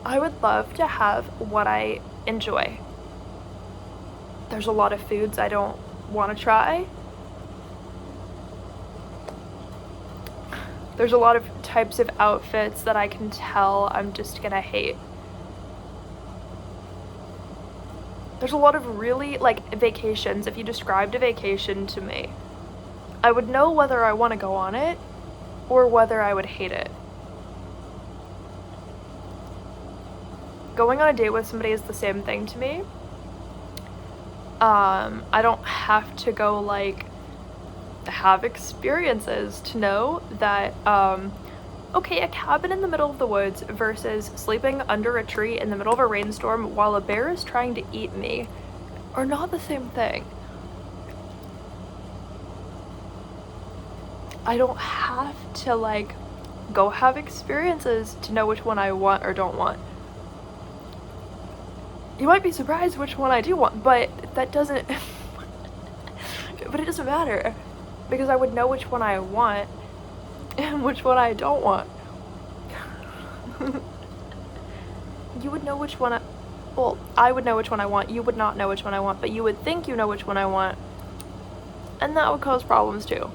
I would love to have what I enjoy. There's a lot of foods I don't want to try. There's a lot of types of outfits that I can tell I'm just gonna hate. There's a lot of really, like, vacations. If you described a vacation to me, I would know whether I want to go on it or whether I would hate it. Going on a date with somebody is the same thing to me. I don't have to go, like, have experiences to know that, okay, a cabin in the middle of the woods versus sleeping under a tree in the middle of a rainstorm while a bear is trying to eat me are not the same thing. I don't have to, like, go have experiences to know which one I want or don't want. You might be surprised which one I do want, but that doesn't but it doesn't matter, because I would know which one I want and which one I don't want. You would know which one well, I would know which one I want. You would not know which one I want, but you would think you know which one I want, and that would cause problems too.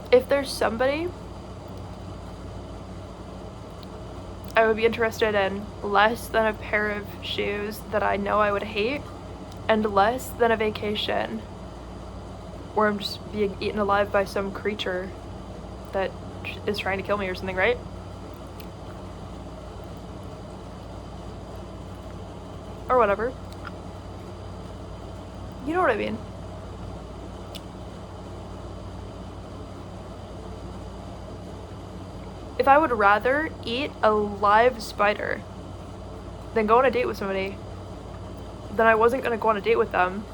If there's somebody I would be interested in less than a pair of shoes that I know I would hate, and less than a vacation where I'm just being eaten alive by some creature that is trying to kill me or something, right? Or whatever. You know what I mean? If I would rather eat a live spider than go on a date with somebody, then I wasn't gonna go on a date with them,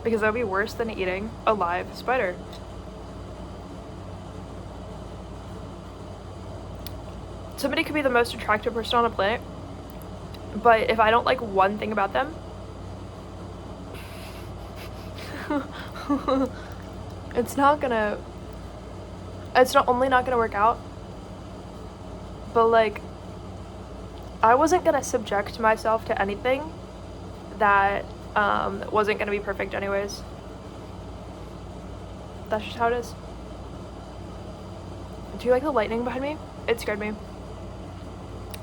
because that would be worse than eating a live spider. Somebody could be the most attractive person on the planet, but if I don't like one thing about them, it's not only not gonna work out, but, like, I wasn't gonna subject myself to anything that wasn't gonna be perfect anyways. That's just how it is. Do you like the lightning behind me? It scared me.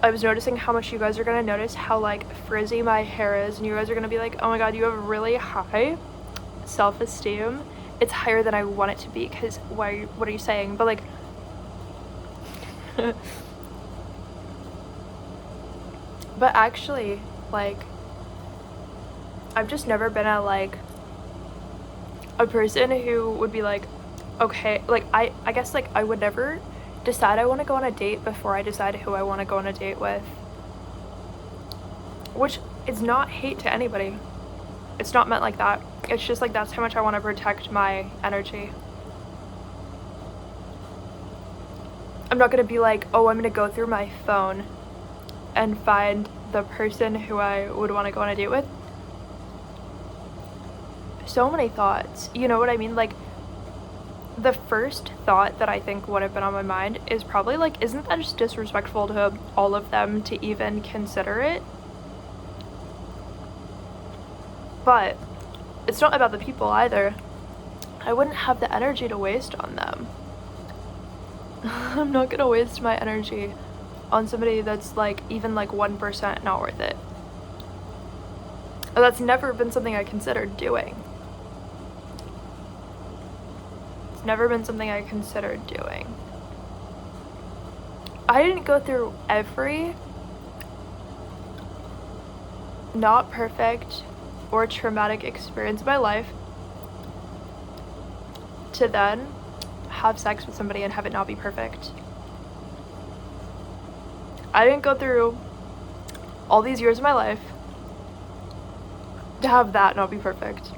I was noticing how much you guys are gonna notice how, like, frizzy my hair is, and you guys are gonna be like, oh my god, you have really high self-esteem. It's higher than I want it to be, because what are you saying? But, like, but actually, like, I've just never been a person who would be like, okay, like, I guess, like, I would never decide I want to go on a date before I decide who I want to go on a date with. Which is not hate to anybody. It's not meant like that. It's just, like, that's how much I want to protect my energy. I'm not going to be like, oh, I'm going to go through my phone and find the person who I would want to go on a date with. So many thoughts, you know what I mean? Like, the first thought that I think would have been on my mind is probably, like, isn't that just disrespectful to all of them to even consider it? But it's not about the people either. I wouldn't have the energy to waste on them. I'm not gonna waste my energy on somebody that's, like, even, like, 1% not worth it. That's never been something I considered doing. It's never been something I considered doing. I didn't go through every not perfect or traumatic experience in my life to then have sex with somebody and have it not be perfect. I didn't go through all these years of my life to have that not be perfect.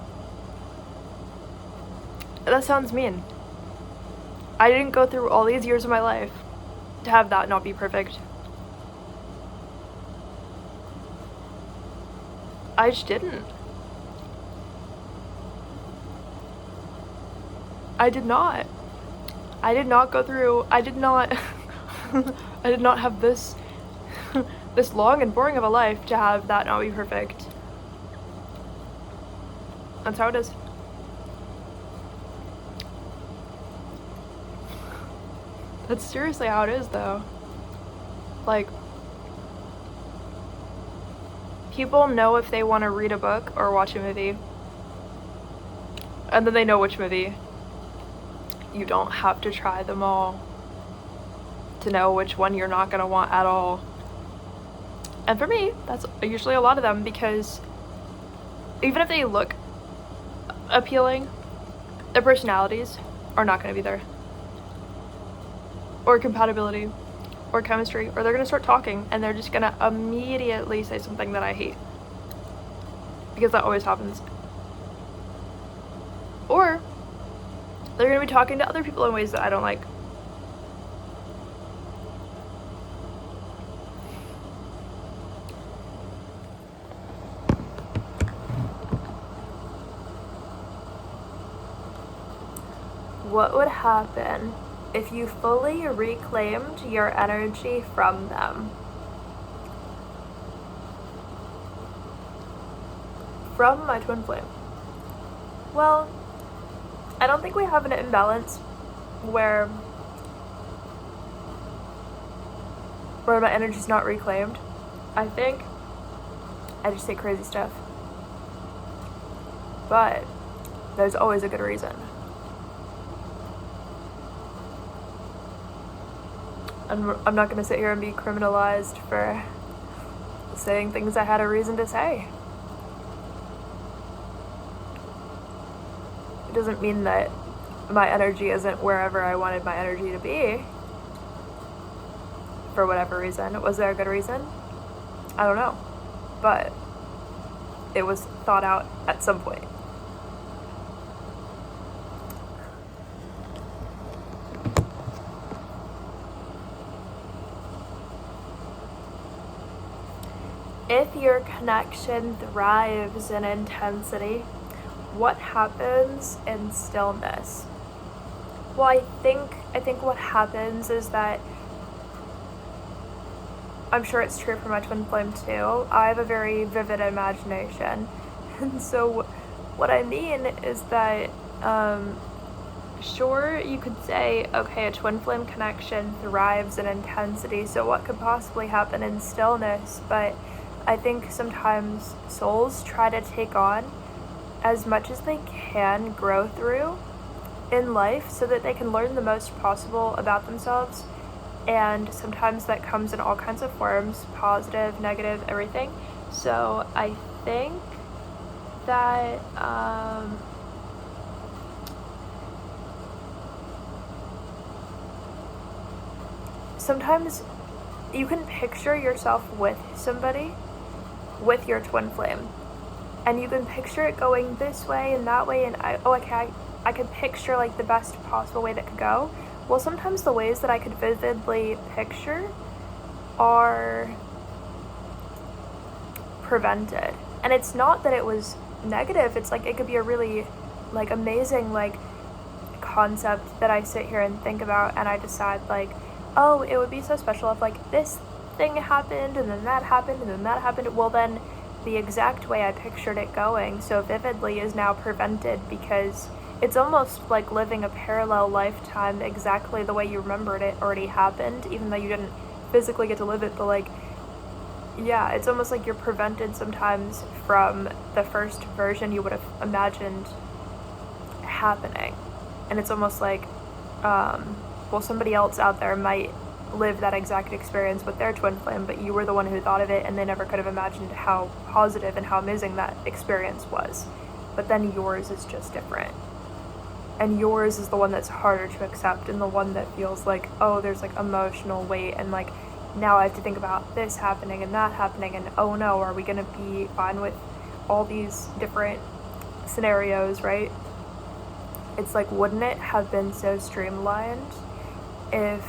That sounds mean. I didn't go through all these years of my life to have that not be perfect. I just didn't. I did not. I did not go through, I did not have this this long and boring of a life to have that not be perfect. That's how it is. That's seriously how it is, though. Like, people know if they want to read a book or watch a movie. And then they know which movie. You don't have to try them all to know which one you're not going to want at all. And for me, that's usually a lot of them, because even if they look appealing, their personalities are not going to be there. Or compatibility, or chemistry, or they're going to start talking and they're just going to immediately say something that I hate. Because that always happens. Or they're going to be talking to other people in ways that I don't like. What would happen if you fully reclaimed your energy from them? From my twin flame. Well, I don't think we have an imbalance where my energy's not reclaimed. I think I just say crazy stuff. But there's always a good reason. I'm not going to sit here and be criminalized for saying things I had a reason to say. It doesn't mean that my energy isn't wherever I wanted my energy to be. For whatever reason. Was there a good reason? I don't know. But it was thought out at some point. If your connection thrives in intensity, what happens in stillness? Well, I think what happens is that, I'm sure it's true for my twin flame too, I have a very vivid imagination. And so what I mean is that, sure, you could say, okay, a twin flame connection thrives in intensity, so what could possibly happen in stillness? But I think sometimes souls try to take on as much as they can grow through in life so that they can learn the most possible about themselves. And sometimes that comes in all kinds of forms, positive, negative, everything. So I think that sometimes you can picture yourself with somebody, with your twin flame, and you can picture it going this way and that way, and I could picture like the best possible way that could go. Well, sometimes the ways that I could vividly picture are prevented. And it's not that it was negative, it's like it could be a really like amazing like concept that I sit here and think about, and I decide like, oh, it would be so special if like this thing happened and then that happened and then that happened. Well, then the exact way I pictured it going so vividly is now prevented, because it's almost like living a parallel lifetime. Exactly the way you remembered it already happened, even though you didn't physically get to live it. But like, yeah, it's almost like you're prevented sometimes from the first version you would have imagined happening. And it's almost like, well, somebody else out there might live that exact experience with their twin flame, but you were the one who thought of it, and they never could have imagined how positive and how amazing that experience was. But then yours is just different. And yours is the one that's harder to accept, and the one that feels like, oh, there's like emotional weight, and like now I have to think about this happening and that happening, and oh no, are we gonna be fine with all these different scenarios, right? It's like, wouldn't it have been so streamlined if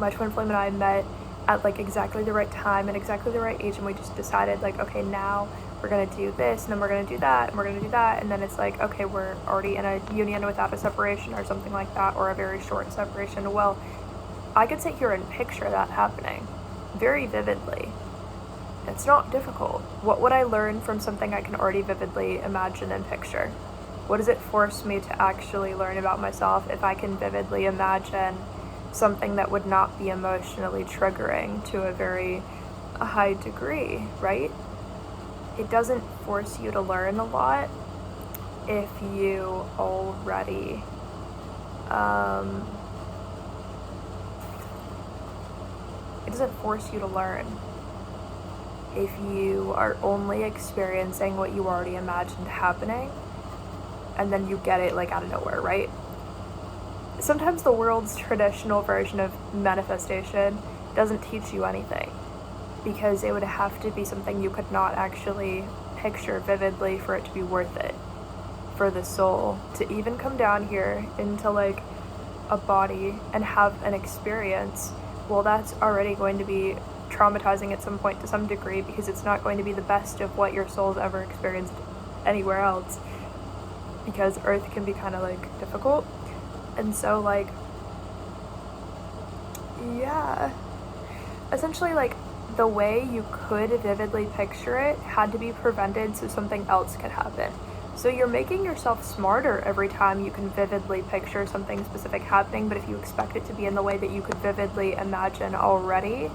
my twin flame and I met at like exactly the right time and exactly the right age, and we just decided like, okay, now we're gonna do this, and then we're gonna do that, and we're gonna do that, and then it's like, okay, we're already in a union without a separation or something like that, or a very short separation. Well, I could sit here and picture that happening very vividly. It's not difficult. What would I learn from something I can already vividly imagine and picture? What does it force me to actually learn about myself if I can vividly imagine something that would not be emotionally triggering to a very high degree, right? It doesn't force you to learn a lot if you already it doesn't force you to learn if you are only experiencing what you already imagined happening and then you get it like out of nowhere, right? Sometimes the world's traditional version of manifestation doesn't teach you anything because it would have to be something you could not actually picture vividly for it to be worth it. For the soul to even come down here into like a body and have an experience, well, that's already going to be traumatizing at some point to some degree because it's not going to be the best of what your soul's ever experienced anywhere else, because Earth can be kind of like difficult. And so like, yeah, essentially like the way you could vividly picture it had to be prevented so something else could happen. So you're making yourself smarter every time you can vividly picture something specific happening, but if you expect it to be in the way that you could vividly imagine already,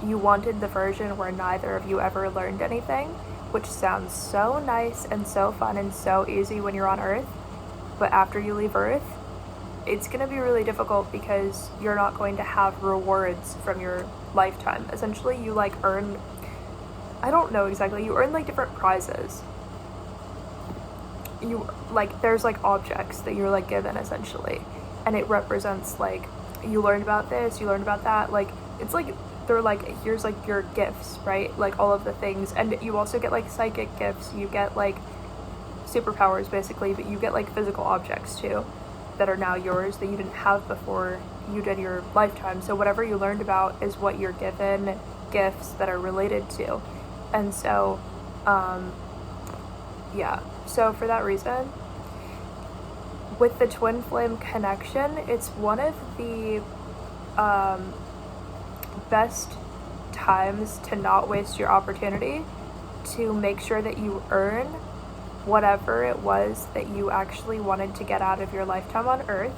you wanted the version where neither of you ever learned anything, which sounds so nice and so fun and so easy when you're on Earth, but after you leave Earth, it's going to be really difficult because you're not going to have rewards from your lifetime. Essentially, you like earn, I don't know exactly, you earn like different prizes. You like, there's like objects that you're like given essentially, and it represents like, you learned about this, you learned about that, like, it's like, they're like, here's like your gifts, right? Like all of the things, and you also get like psychic gifts, you get like superpowers basically, but you get like physical objects too that are now yours that you didn't have before you did your lifetime. So whatever you learned about is what you're given gifts that are related to. And so yeah, so for that reason, with the twin flame connection, it's one of the best times to not waste your opportunity to make sure that you earn whatever it was that you actually wanted to get out of your lifetime on Earth.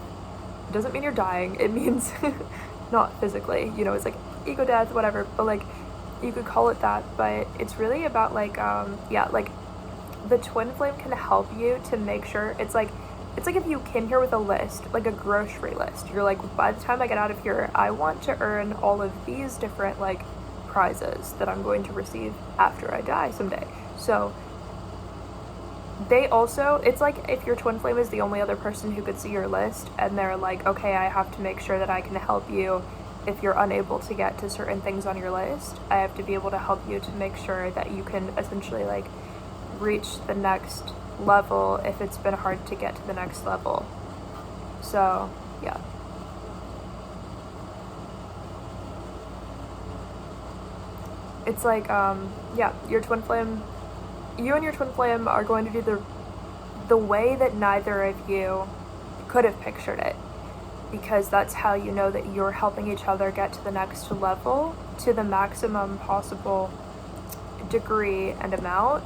It doesn't mean you're dying, it means not physically, you know, it's like ego death, whatever, but like you could call it that, but it's really about like yeah, like the twin flame can help you to make sure, it's like if you came here with a list, like a grocery list, you're like, by the time I get out of here, I want to earn all of these different like prizes that I'm going to receive after I die someday. So they also, it's like if your twin flame is the only other person who could see your list and they're like, okay, I have to make sure that I can help you if you're unable to get to certain things on your list. I have to be able to help you to make sure that you can essentially like reach the next level if it's been hard to get to the next level. So yeah. It's like yeah, your twin flame, you and your twin flame are going to do the way that neither of you could have pictured it, because that's how you know that you're helping each other get to the next level to the maximum possible degree and amount.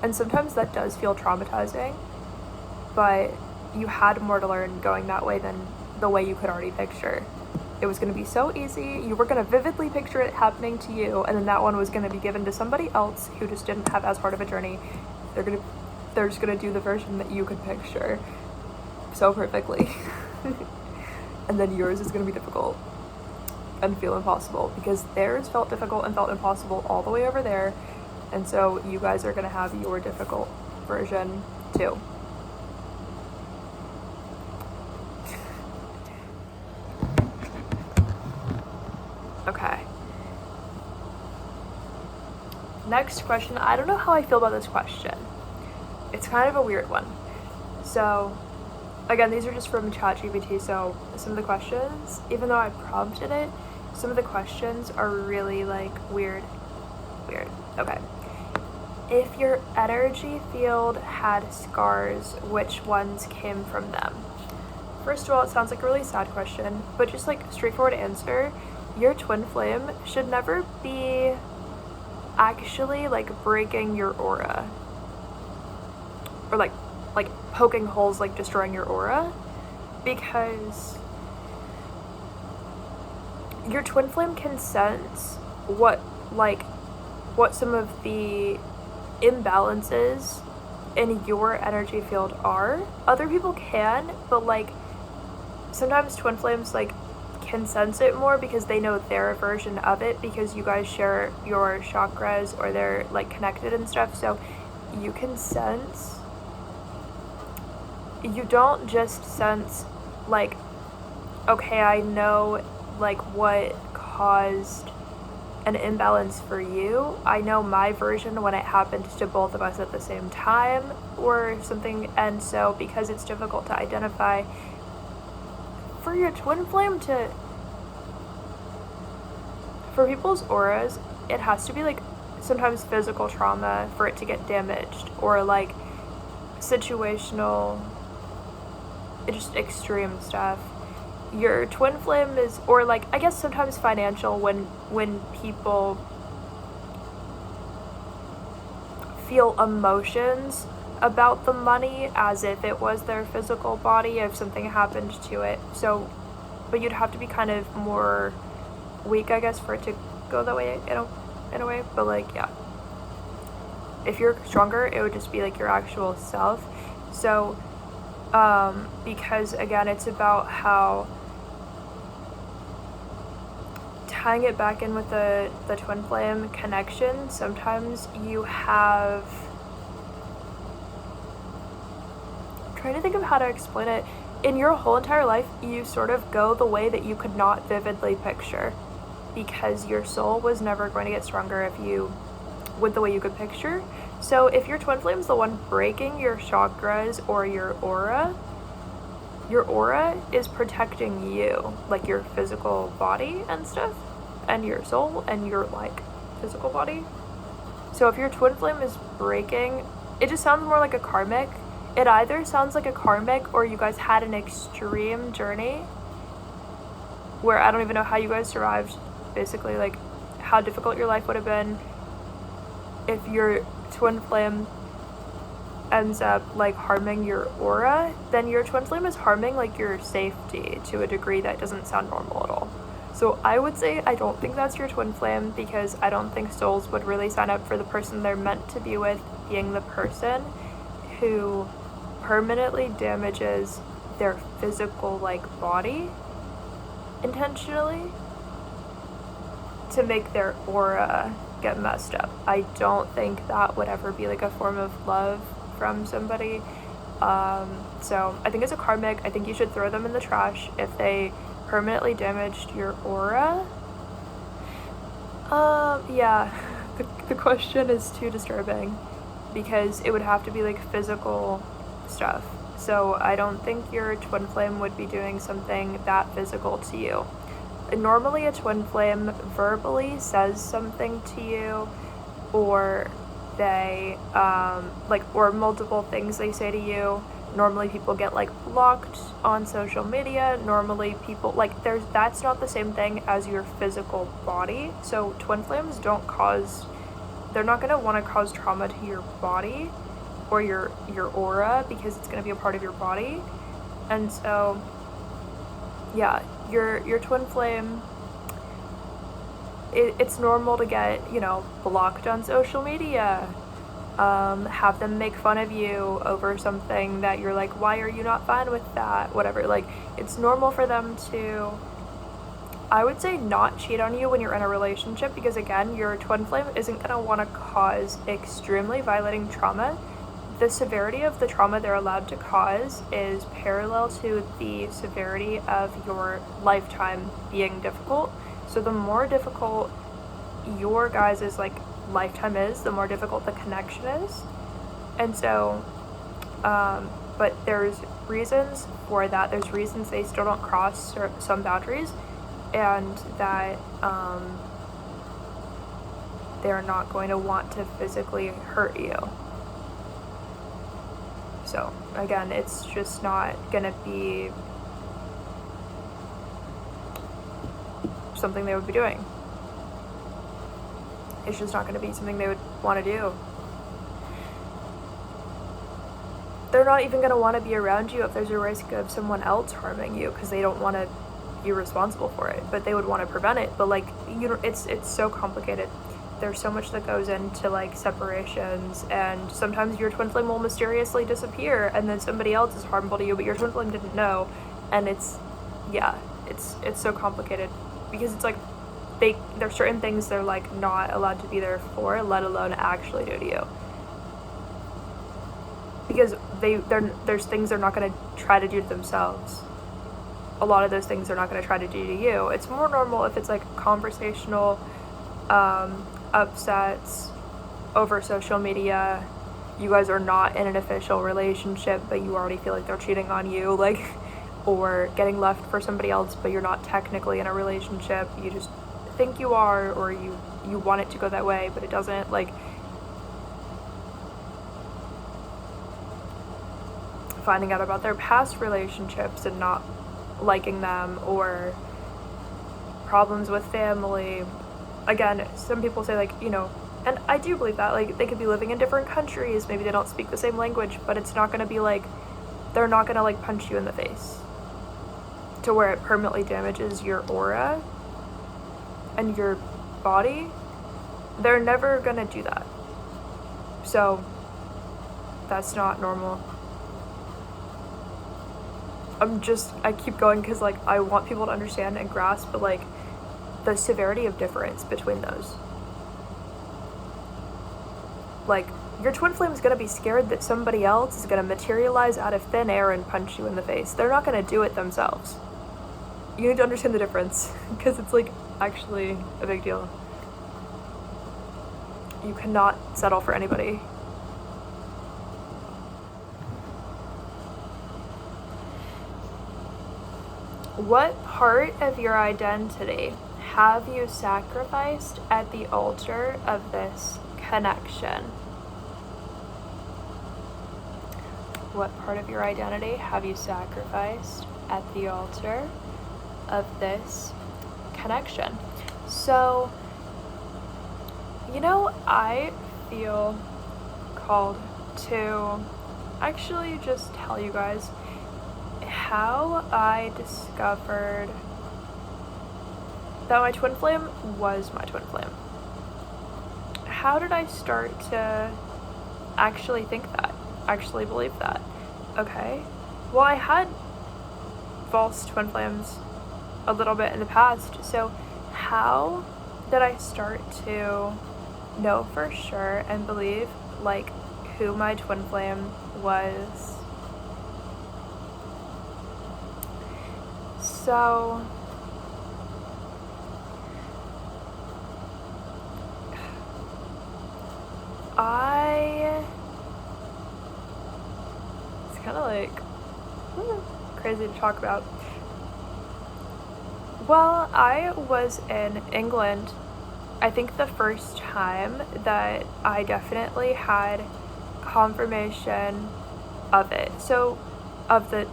And sometimes that does feel traumatizing, but you had more to learn going that way than the way you could already picture. It was going to be so easy, you were going to vividly picture it happening to you, and then that one was going to be given to somebody else who just didn't have as hard of a journey. They're just going to do the version that you could picture so perfectly. And then yours is going to be difficult and feel impossible, because theirs felt difficult and felt impossible all the way over there. And so you guys are going to have your difficult version too. Okay. Next question. I don't know how I feel about this question. It's kind of a weird one. So, again, these are just from ChatGPT, so some of the questions, even though I prompted it, some of the questions are really like weird. Okay. If your energy field had scars, which ones came from them? First of all, it sounds like a really sad question, but just like straightforward answer, your twin flame should never be actually like breaking your aura, or like poking holes, like destroying your aura, because your twin flame can sense what some of the imbalances in your energy field are. Other people can, but like sometimes twin flames like can sense it more because they know their version of it, because you guys share your chakras, or they're like connected and stuff. So you can sense, you don't just sense like, okay, I know like what caused an imbalance for you. I know my version when it happened to both of us at the same time or something. And so because it's difficult to identify, for your twin flame to, for people's auras, it has to be like sometimes physical trauma for it to get damaged, or like situational, just extreme stuff. Your twin flame is, or like I guess sometimes financial, when people feel emotions about the money as if it was their physical body, if something happened to it. So, but you'd have to be kind of more weak, I guess, for it to go that way in a way. But like, yeah, if you're stronger, it would just be like your actual self. So because again, it's about how tying it back in with the twin flame connection. Sometimes you have, I'm trying to think of how to explain it. In your whole entire life, you sort of go the way that you could not vividly picture, because your soul was never going to get stronger if you went the way you could picture. So if your twin flame is the one breaking your chakras or your aura is protecting you, like your physical body and stuff, and your soul and your like physical body. So if your twin flame is breaking, it just sounds more like a karmic. It either sounds like a karmic, or you guys had an extreme journey where I don't even know how you guys survived, basically, like how difficult your life would have been if your twin flame ends up like harming your aura. Then your twin flame is harming like your safety to a degree that doesn't sound normal at all. So I would say I don't think that's your twin flame, because I don't think souls would really sign up for the person they're meant to be with being the person who permanently damages their physical like body intentionally to make their aura get messed up. I don't think that would ever be like a form of love from somebody. So I think it's a karmic. I think you should throw them in the trash if they permanently damaged your aura. Yeah, the question is too disturbing, because it would have to be like physical stuff. So I don't think your twin flame would be doing something that physical to you. Normally a twin flame verbally says something to you, or they or multiple things they say to you. Normally people get like blocked on social media. Normally people like that's not the same thing as your physical body. So twin flames they're not going to want to cause trauma to your body or your aura, because it's going to be a part of your body. And so yeah, your twin flame, it's normal to get, blocked on social media, have them make fun of you over something that you're like, why are you not fine with that, whatever. Like, it's normal for them to, I would say, not cheat on you when you're in a relationship, because again, your twin flame isn't going to want to cause extremely violating trauma. The severity of the trauma they're allowed to cause is parallel to the severity of your lifetime being difficult. So the more difficult your guys' like lifetime is, the more difficult the connection is. And so, but there's reasons for that. There's reasons they still don't cross some boundaries, and that they're not going to want to physically hurt you. So again, it's just not gonna be something they would be doing. it's just not going to be something they would want to do. They're not even going to want to be around you if there's a risk of someone else harming you, because they don't want to be responsible for it, but they would want to prevent it. But like, you know, it's so complicated. There's so much that goes into like separations, and sometimes your twin flame will mysteriously disappear and then somebody else is harmful to you, but your twin flame didn't know. And it's so complicated, because it's like there's certain things they're like not allowed to be there for, let alone actually do to you, because there's things they're not going to try to do to themselves. A lot of those things they're not going to try to do to you. It's more normal if it's like conversational upsets over social media. You guys are not in an official relationship, but you already feel like they're cheating on you, like, or getting left for somebody else, but you're not technically in a relationship. You just think you are, or you want it to go that way, but it doesn't. Like, finding out about their past relationships and not liking them, or problems with family. Again, some people say, like, you know, and I do believe that, like, they could be living in different countries, maybe they don't speak the same language, but it's not going to be like, they're not going to like punch you in the face to where it permanently damages your aura and your body. They're never going to do that. So that's not normal. I keep going because, like, I want people to understand and grasp, but, like, the severity of difference between those. Like, your twin flame is going to be scared that somebody else is going to materialize out of thin air and punch you in the face. They're not going to do it themselves. You need to understand the difference, because it's, like, actually a big deal. You cannot settle for anybody. What part of your identity have you sacrificed at the altar of this connection? What part of your identity have you sacrificed at the altar of this connection? So, you know, I feel called to actually just tell you guys how I discovered that my twin flame was my twin flame. How did I start to actually think that, actually believe that? Okay, well, I had false twin flames a little bit in the past, so how did I start to know for sure and believe, like, who my twin flame was? So it's kind of like crazy to talk about. Well, I was in England, I think the first time that I definitely had confirmation of it. So, of the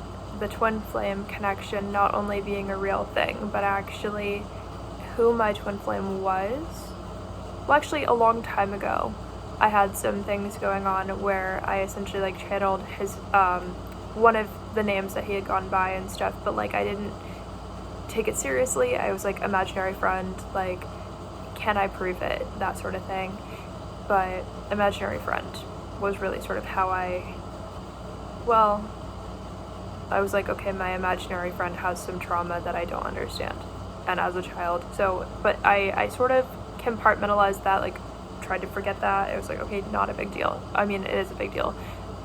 twin flame connection not only being a real thing, but actually who my twin flame was. Well, actually, a long time ago, I had some things going on where I essentially, like, channeled his, one of the names that he had gone by and stuff, but, like, I didn't take it seriously. I was like, imaginary friend, like, can I prove it, that sort of thing. But imaginary friend was really sort of how I was like, okay, my imaginary friend has some trauma that I don't understand, and as a child, so, but I sort of compartmentalized that, like, tried to forget that. It was like, okay, not a big deal. I mean, it is a big deal.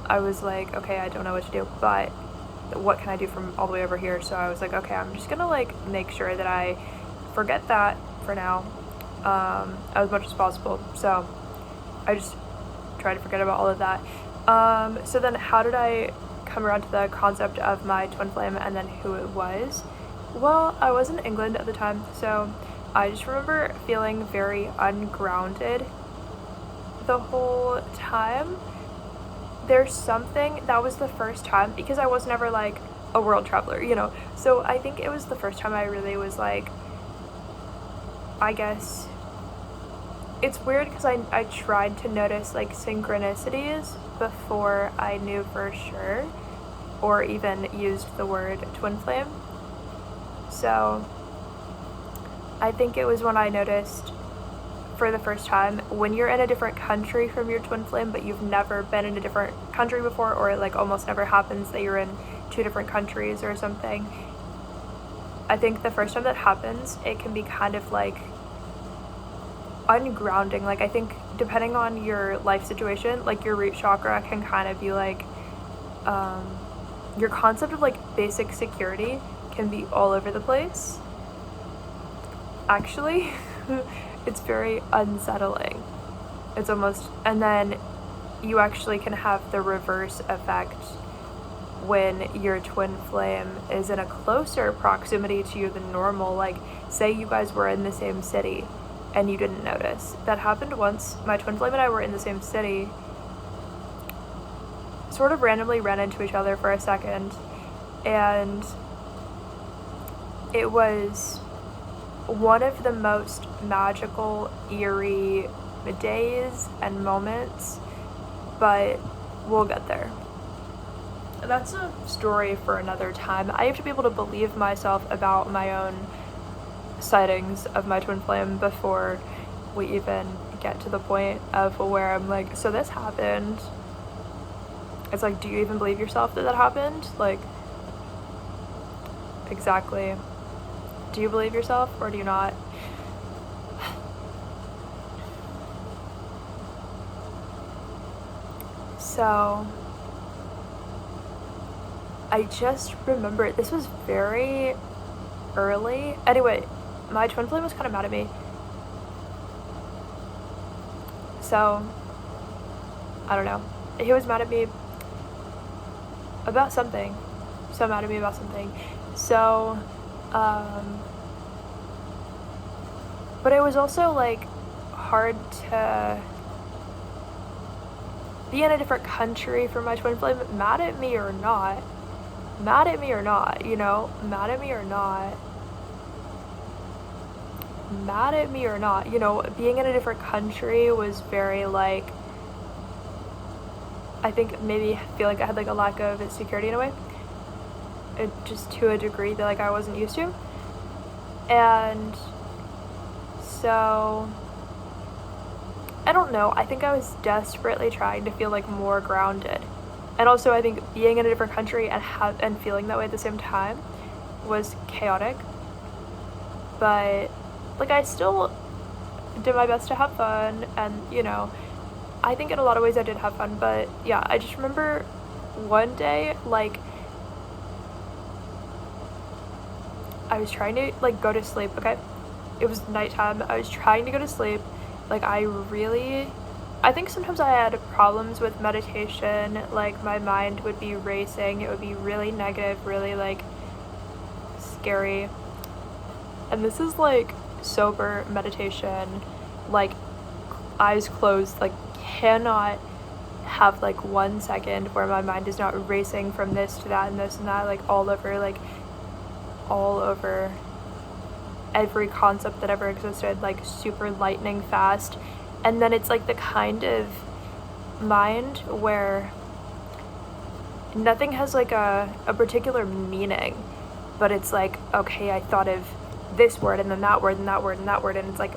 I was like, okay, I don't know what to do, but what can I do from all the way over here? So I was like, okay, I'm just gonna, like, make sure that I forget that for now, as much as possible. So I just tried to forget about all of that. So then how did I come around to the concept of my twin flame and then who it was? Well, I was in England at the time, so I just remember feeling very ungrounded the whole time. There's something, that was the first time, because I was never, like, a world traveler, you know, so I think it was the first time I really was, like, I guess, it's weird because I tried to notice like synchronicities before I knew for sure or even used the word twin flame. So I think it was when I noticed for the first time when you're in a different country from your twin flame, but you've never been in a different country before, or it like almost never happens that you're in two different countries or something. I think the first time that happens, it can be kind of like ungrounding. Like I think depending on your life situation, like your root chakra can kind of be like your concept of like basic security can be all over the place. Actually, it's very unsettling. It's almost, and then you actually can have the reverse effect when your twin flame is in a closer proximity to you than normal. Like say you guys were in the same city and you didn't notice. That happened once. My twin flame and I were in the same city, sort of randomly ran into each other for a second, and it was one of the most magical, eerie days and moments, but we'll get there. That's a story for another time. I have to be able to believe myself about my own sightings of my twin flame before we even get to the point of where I'm like, so this happened. It's like, do you even believe yourself that happened? Like, exactly. Do you believe yourself or do you not? So I just remember this was very early. Anyway, my twin flame was kind of mad at me. So I don't know. He was mad at me about something. So mad at me about something. So but it was also like hard to be in a different country for my twin flame, mad at me or not, you know, mad at me or not, you know, being in a different country was very like, I think maybe feel like I had like a lack of security in a way, just to a degree that like I wasn't used to. And so I don't know, I think I was desperately trying to feel like more grounded. And also I think being in a different country and feeling that way at the same time was chaotic. But like I still did my best to have fun, and you know, I think in a lot of ways I did have fun. But yeah, I just remember one day like I was trying to like go to sleep, okay? It was nighttime. I was trying to go to sleep. Like I think sometimes I had problems with meditation. Like my mind would be racing. It would be really negative, really like scary. And this is like sober meditation, like eyes closed, like cannot have like 1 second where my mind is not racing from this to that and this and that, like all over every concept that ever existed, like super lightning fast. And then it's like the kind of mind where nothing has like a particular meaning, but it's like, okay, I thought of this word and then that word and that word and that word, and it's like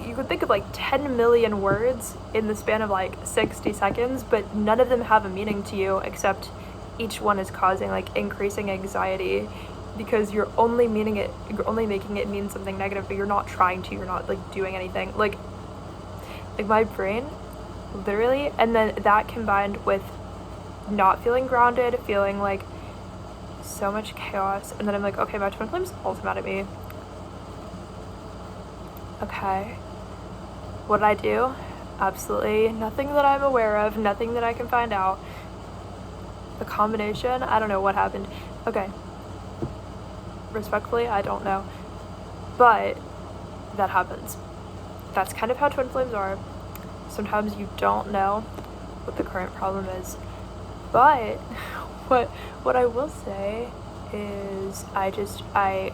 you could think of like 10 million words in the span of like 60 seconds, but none of them have a meaning to you except each one is causing like increasing anxiety, because you're only making it mean something negative, but you're not like doing anything. Like my brain literally, and then that combined with not feeling grounded, feeling like so much chaos, and then I'm like, okay, my twin flame's also mad at me. Okay, what did I do? Absolutely nothing that I'm aware of, nothing that I can find out. The combination, I don't know what happened. Okay, respectfully, I don't know, but that happens. That's kind of how twin flames are. Sometimes you don't know what the current problem is, but what I will say is I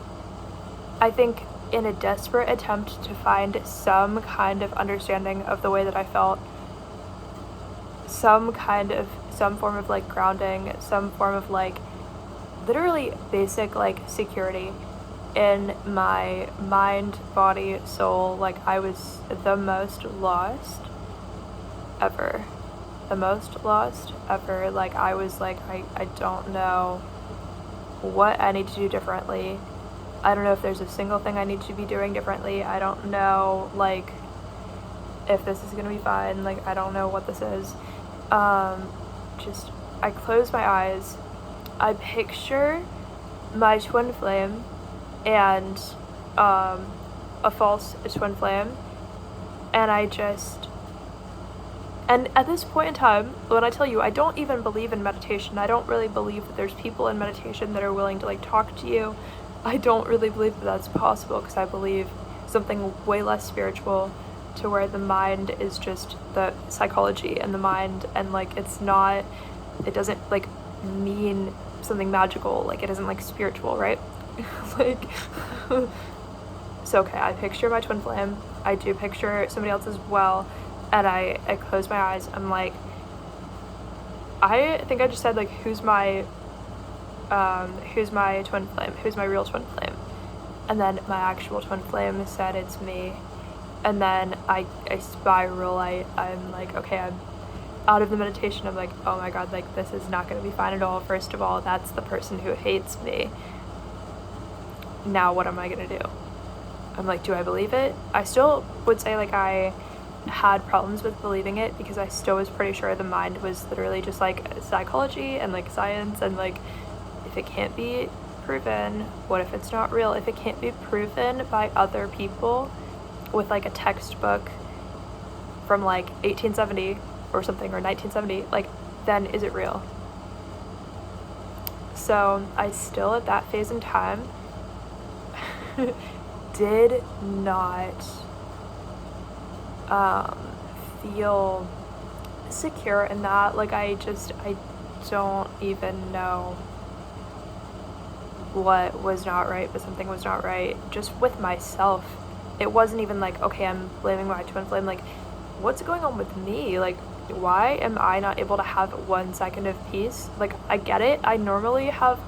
think in a desperate attempt to find some kind of understanding of the way that I felt, some form of like grounding, some form of like literally basic like security in my mind, body, soul. Like I was the most lost ever. Like I was like, I don't know what I need to do differently. I don't know if there's a single thing I need to be doing differently. I don't know like if this is gonna be fine. Like I don't know what this is. Just I close my eyes, I picture my twin flame and a false twin flame, and and at this point in time, when I tell you I don't even believe in meditation, I don't really believe that there's people in meditation that are willing to like talk to you. I don't really believe that that's possible, because I believe something way less spiritual, to where the mind is just the psychology and the mind, and like it doesn't like mean something magical, like it isn't like spiritual, right? Like so okay, I picture my twin flame, I do picture somebody else as well, and I close my eyes. I'm like, I think I just said like, who's my twin flame, who's my real twin flame, and then my actual twin flame said it's me. And then I spiral. I'm like, okay, I'm out of the meditation. I'm like, oh my god, like this is not going to be fine at all. First of all, that's the person who hates me. Now what am I going to do? I'm like, do I believe it? I still would say like I had problems with believing it, because I still was pretty sure the mind was literally just like psychology and like science, and like if it can't be proven, what if it's not real? If it can't be proven by other people with like a textbook from like 1870 or something, or 1970, like then is it real? So I still at that phase in time did not feel secure in that. Like I don't even know what was not right, but something was not right just with myself. It wasn't even like, okay, I'm blaming my twin flame, like what's going on with me? Like why am I not able to have 1 second of peace? Like I get it, I normally have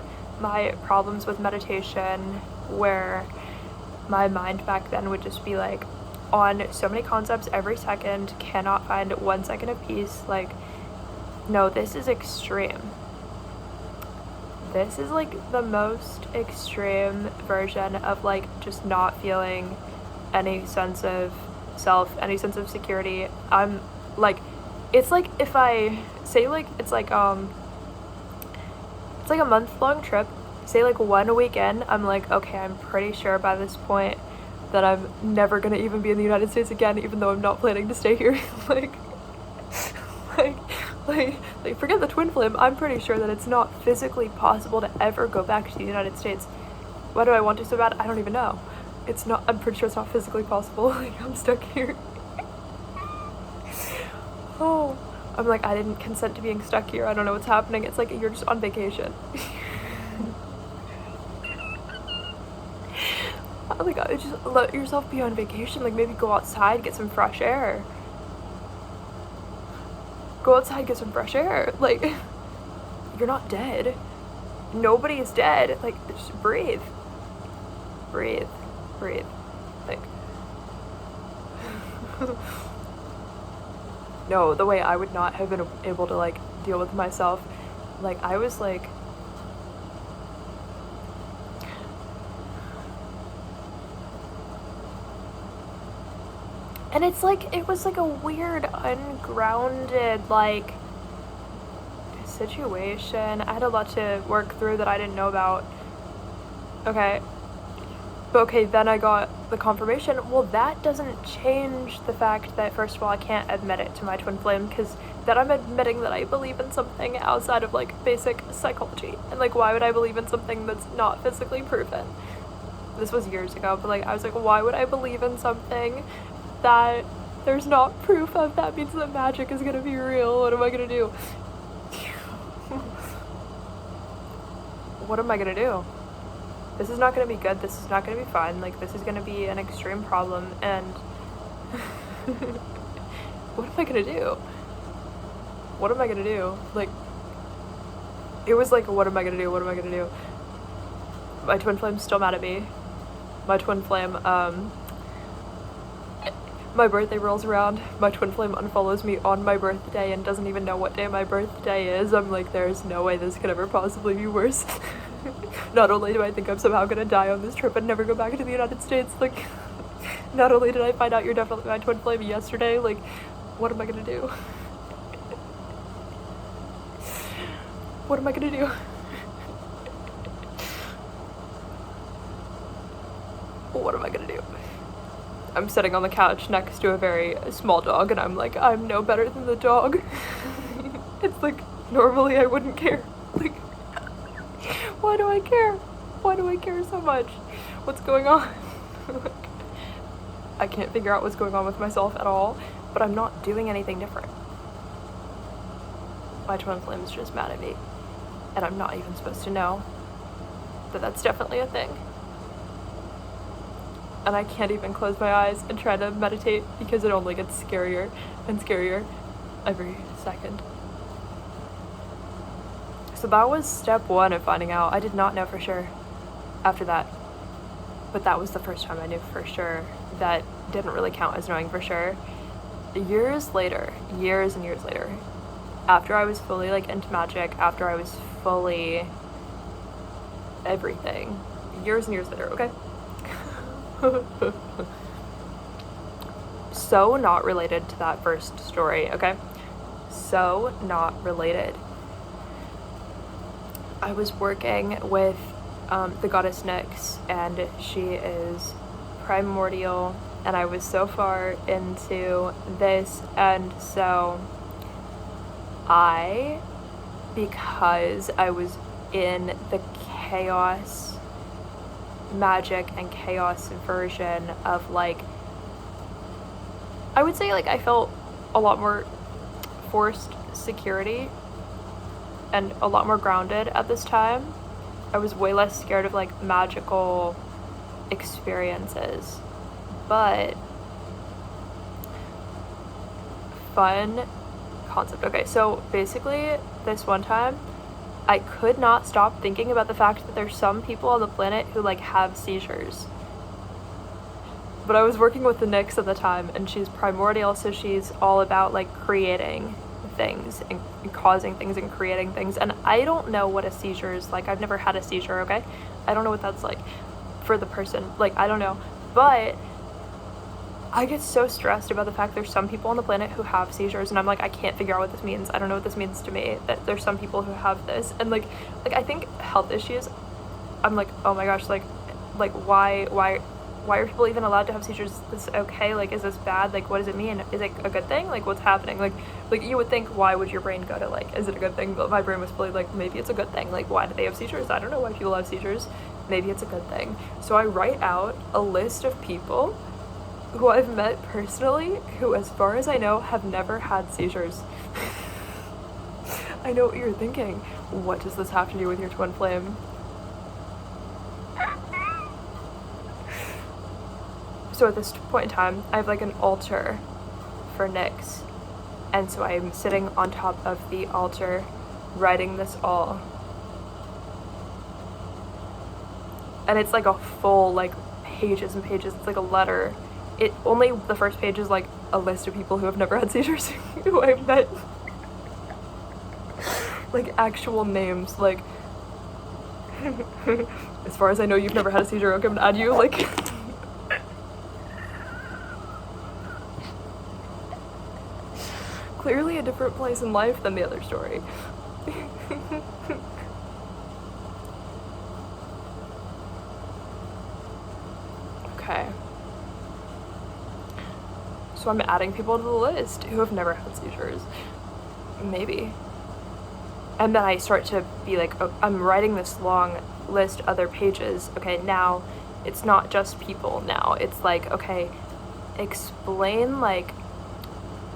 my problems with meditation where my mind back then would just be like on so many concepts every second, cannot find 1 second of peace. Like no, this is extreme. This is like the most extreme version of like just not feeling any sense of self, any sense of security. I'm like, it's like if I say like it's like a month-long trip, say like 1 weekend, I'm like, okay, I'm pretty sure by this point that I'm never gonna even be in the United States again, even though I'm not planning to stay here. like forget the twin flame, I'm pretty sure that it's not physically possible to ever go back to the United States. Why do I want to so bad? I don't even know. It's not, I'm pretty sure it's not physically possible. Like I'm stuck here. Oh, I'm like, I didn't consent to being stuck here. I don't know what's happening. It's like you're just on vacation. Oh my god, just let yourself be on vacation. Like maybe go outside, get some fresh air. Go outside, get some fresh air. Like you're not dead. Nobody is dead. Like just breathe. Breathe. Like no, the way I would not have been able to like deal with myself. Like I was like, and it's like it was like a weird ungrounded like situation. I had a lot to work through that I didn't know about. Okay, then I got the confirmation. Well, that doesn't change the fact that, first of all, I can't admit it to my twin flame, because then I'm admitting that I believe in something outside of like basic psychology. And like, why would I believe in something that's not physically proven? This was years ago, but like I was like, why would I believe in something that there's not proof of? That means that magic is gonna be real. What am I gonna do? What am I gonna do? this is not gonna be good, this is not gonna be fun, like, this is gonna be an extreme problem, and what am I gonna do? What am I gonna do? Like, it was like, what am I gonna do? What am I gonna do? My twin flame's still mad at me. My twin flame, my birthday rolls around, my twin flame unfollows me on my birthday and doesn't even know what day my birthday is. I'm like, there's no way this could ever possibly be worse. Not only do I think I'm somehow gonna die on this trip and never go back to the United States, like, not only did I find out you're definitely my twin flame yesterday, like, what am I gonna do? What am I gonna do? What am I gonna do? I'm sitting on the couch next to a very small dog, and I'm like, I'm no better than the dog. It's like, normally I wouldn't care. Like, why do I care? Why do I care so much? What's going on? Like, I can't figure out what's going on with myself at all, but I'm not doing anything different. My twin flame is just mad at me, and I'm not even supposed to know that that's definitely a thing. And I can't even close my eyes and try to meditate because it only gets scarier and scarier every second. So that was step one of finding out. I did not know for sure after that, but that was the first time I knew for sure. That didn't really count as knowing for sure. Years and years later, after I was fully like into magic, after I was fully everything, years and years later, okay? So not related to that first story, okay? So not related. I was working with the goddess Nyx, and she is primordial, and I was so far into this, and so because I was in the chaos magic and chaos version of, like, I would say, like, I felt a lot more forced security and a lot more grounded at this time. I was way less scared of, like, magical experiences. But fun concept. Okay, so basically this one time I could not stop thinking about the fact that there's some people on the planet who, like, have seizures. But I was working with the Nyx at the time, and she's primordial, so she's all about, like, creating things and causing things and creating things. And I don't know what a seizure is like. I've never had a seizure, okay? I don't know what that's like for the person. Like, I don't know. But I get so stressed about the fact there's some people on the planet who have seizures, and I'm like, I can't figure out what this means. I don't know what this means to me, that there's some people who have this. And like I think health issues, I'm like, oh my gosh, like why are people even allowed to have seizures? Is this okay? Like, is this bad? Like, what does it mean? Is it a good thing? Like, what's happening? Like you would think, why would your brain go to, like, is it a good thing? But my brain was fully like, maybe it's a good thing. Like, why do they have seizures? I don't know why people have seizures. Maybe it's a good thing. So I write out a list of people who I've met personally who, as far as I know, have never had seizures. I know what you're thinking. What does this have to do with your twin flame? So at this point in time, I have, like, an altar for Nyx. And so I'm sitting on top of the altar, writing this all. And it's like a full, like, pages and pages. It's like a letter. It only, the first page is like a list of people who have never had seizures who I've met. Like, actual names, like, as far as I know, you've never had a seizure. Okay, I'm gonna add you, like. Clearly a different place in life than the other story. Okay. So I'm adding people to the list who have never had seizures. Maybe. And then I start to be like, oh, I'm writing this long list, other pages. Okay, now it's not just people now. It's like, okay, explain, like,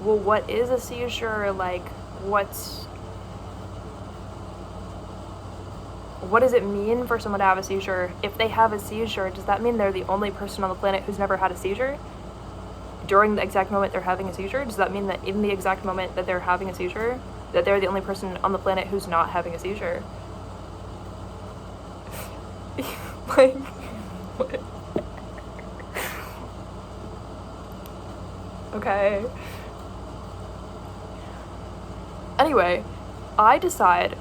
well, what is a seizure? Like, what does it mean for someone to have a seizure? If they have a seizure, does that mean they're the only person on the planet who's never had a seizure? During the exact moment they're having a seizure? Does that mean that in the exact moment that they're having a seizure, that they're the only person on the planet who's not having a seizure? Like, what? Okay. Anyway, I decide,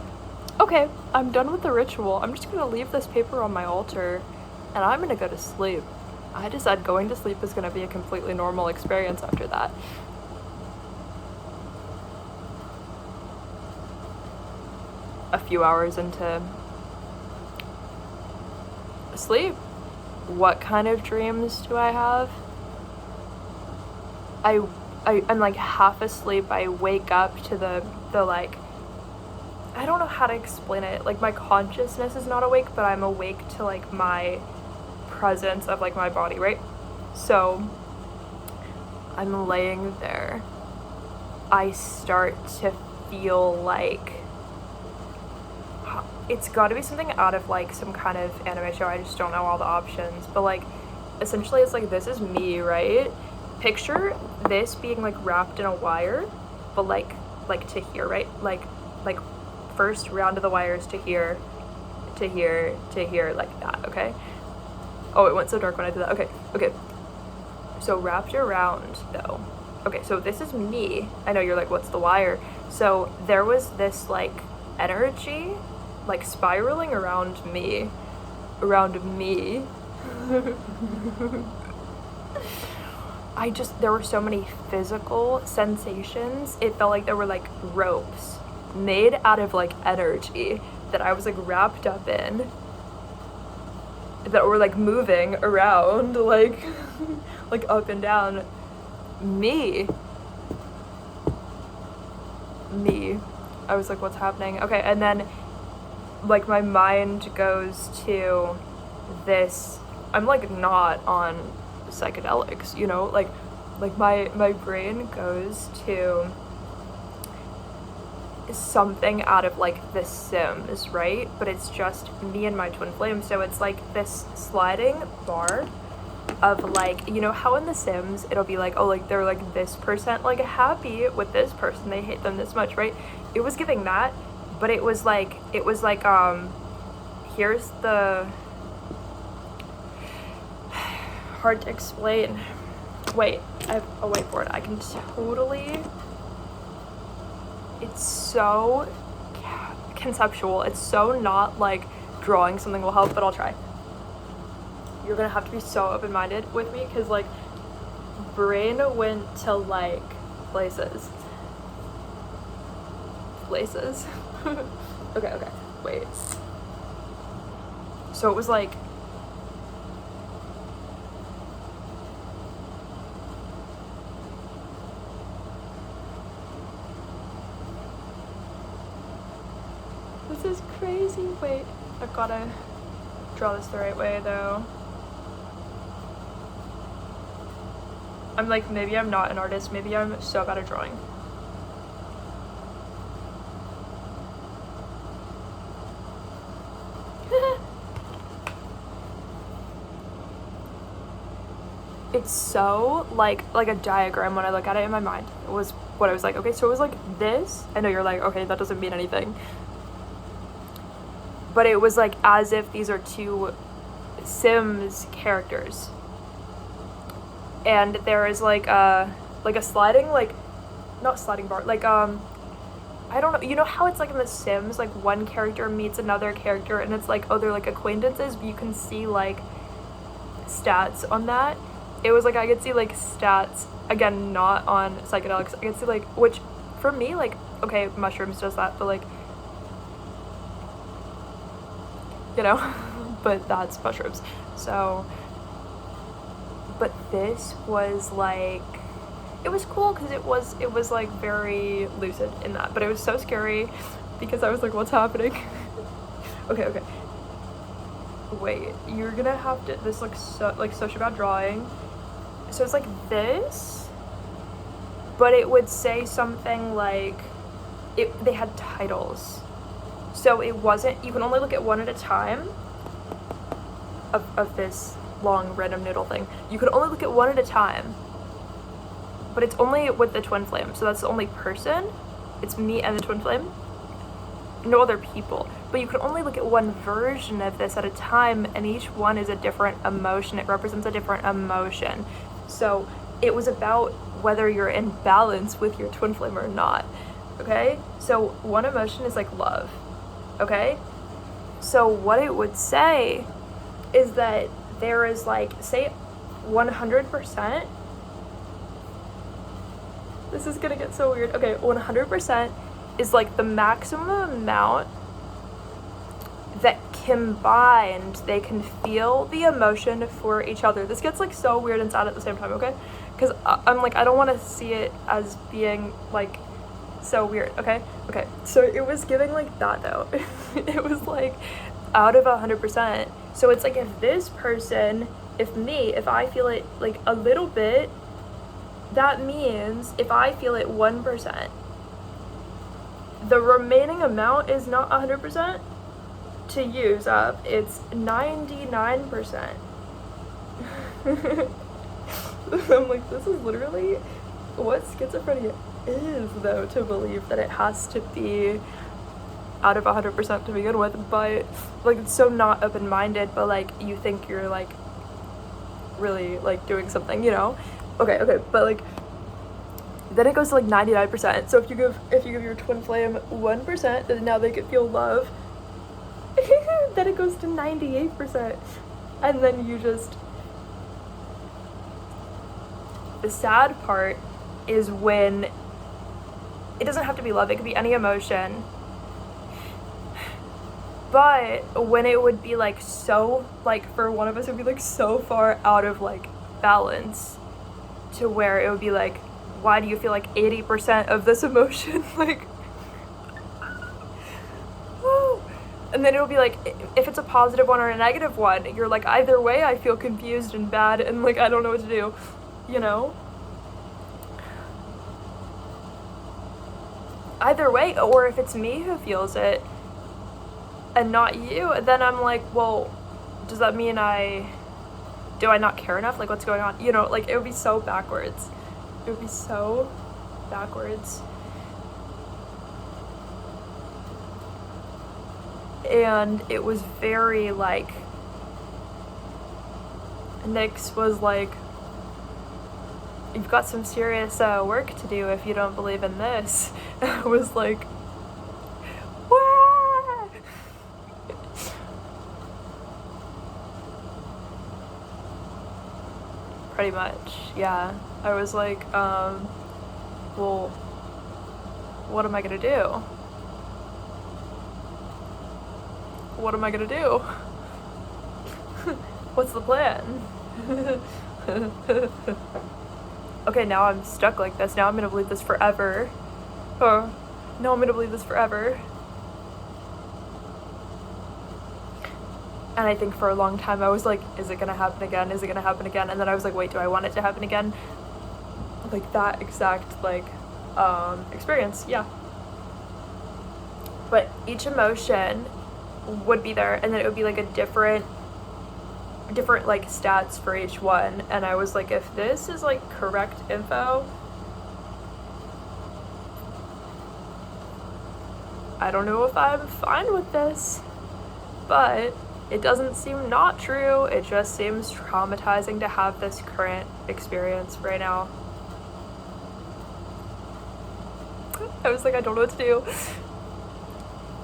okay, I'm done with the ritual. I'm just gonna leave this paper on my altar and I'm gonna go to sleep. I decide going to sleep is gonna be a completely normal experience after that. A few hours into sleep, what kind of dreams do I have? I'm like half asleep. I wake up to the like, I don't know how to explain it. Like my consciousness is not awake, but I'm awake to like my presence of like my body, right? So I'm laying there. I start to feel like it's got to be something out of like some kind of anime show. I just don't know all the options, but like essentially it's like, this is me, right? Picture this being like wrapped in a wire, but like to here, right? Like first round of the wires to here, to here, to here, like that, okay? Oh, it went so dark when I did that. Okay. So wrapped around though. Okay, so this is me. I know you're like, what's the wire? So there was this like energy like spiraling around me. There were so many physical sensations. It felt like there were like ropes made out of like energy that I was like wrapped up in, that were like moving around, like like up and down. Me. I was like, what's happening? Okay, and then like my mind goes to this, I'm like not on psychedelics, you know, like my brain goes to something out of like The Sims, right? But it's just me and my twin flame. So it's like this sliding bar of like, you know how in The Sims it'll be like, oh, like they're like this percent like happy with this person, they hate them this much, right? It was giving that, but it was like here's the hard to explain. Wait, I have a whiteboard. I can totally, it's so conceptual. It's so not like drawing something will help, but I'll try. You're gonna have to be so open-minded with me because like brain went to like places. Okay, wait. So it was like, this is crazy. Wait, I've gotta draw this the right way though. I'm like, maybe I'm not an artist, maybe I'm so bad at drawing. It's so like a diagram when I look at it in my mind. It was what I was like, okay, so it was like this. I know you're like, okay, that doesn't mean anything. But it was like as if these are two Sims characters. And there is like a sliding, like, not sliding bar, like, I don't know, you know how it's like in The Sims, like one character meets another character and it's like, oh, they're like acquaintances, but you can see like stats on that. It was like I could see like stats, again, not on psychedelics, I could see like, which for me, like, okay, mushrooms does that, but like, you know, but that's mushrooms. So, but this was like, it was cool because it was like very lucid in that, but it was so scary because I was like, what's happening? Okay. Wait, you're gonna have to, this looks such a bad drawing. So it's like this, but it would say something like, they had titles. So it wasn't, you can only look at one at a time of this long random noodle thing. You could only look at one at a time, but it's only with the twin flame. So that's the only person. It's me and the twin flame. No other people. But you can only look at one version of this at a time, and each one is a different emotion. It represents a different emotion. So it was about whether you're in balance with your twin flame or not. Okay? So one emotion is like love. Okay? So what it would say is that there is like, say 100%. This is gonna get so weird. Okay, 100% is like the maximum amount that combined they can feel the emotion for each other. This gets like so weird and sad at the same time, okay? Because I'm like, I don't want to see it as being like so weird, okay? Okay, so it was giving like that though. It was like out of 100%. So it's like if this person, if I feel it like a little bit, that means if I feel it 1%, the remaining amount is not 100% to use up, it's 99%. I'm like, this is literally what schizophrenia is, though, to believe that it has to be out of 100% to begin with, but like it's so not open-minded, but like you think you're like really like doing something, you know? Okay, but like then it goes to like 99%. So if you give your twin flame 1%, then now they can feel love. Then it goes to 98%. And then you just, the sad part is when it doesn't have to be love, it could be any emotion. But when it would be like so, like for one of us it would be like so far out of like balance to where it would be like, why do you feel like 80% of this emotion? Like, and then it'll be like, if it's a positive one or a negative one, you're like, either way I feel confused and bad and like I don't know what to do, you know? Either way, or if it's me who feels it and not you, then I'm like, well, does that mean do I not care enough? Like, what's going on? You know, like, it would be so backwards. It would be so backwards. And it was very, like, Nyx was like, you've got some serious work to do if you don't believe in this. And I was like, Wah! Pretty much, yeah. I was like, well, what am I gonna do? What am I gonna do? What's the plan? Okay, now I'm stuck like this. Now I'm gonna believe this forever. No, I'm gonna believe this forever. And I think for a long time I was like, is it gonna happen again? Is it gonna happen again? And then I was like, wait, do I want it to happen again? Like that exact like experience, yeah. But each emotion would be there, and then it would be like a different like stats for each one. And I was like, if this is like correct info, I don't know if I'm fine with this, but it doesn't seem not true. It just seems traumatizing to have this current experience right now. I was like, I don't know what to do.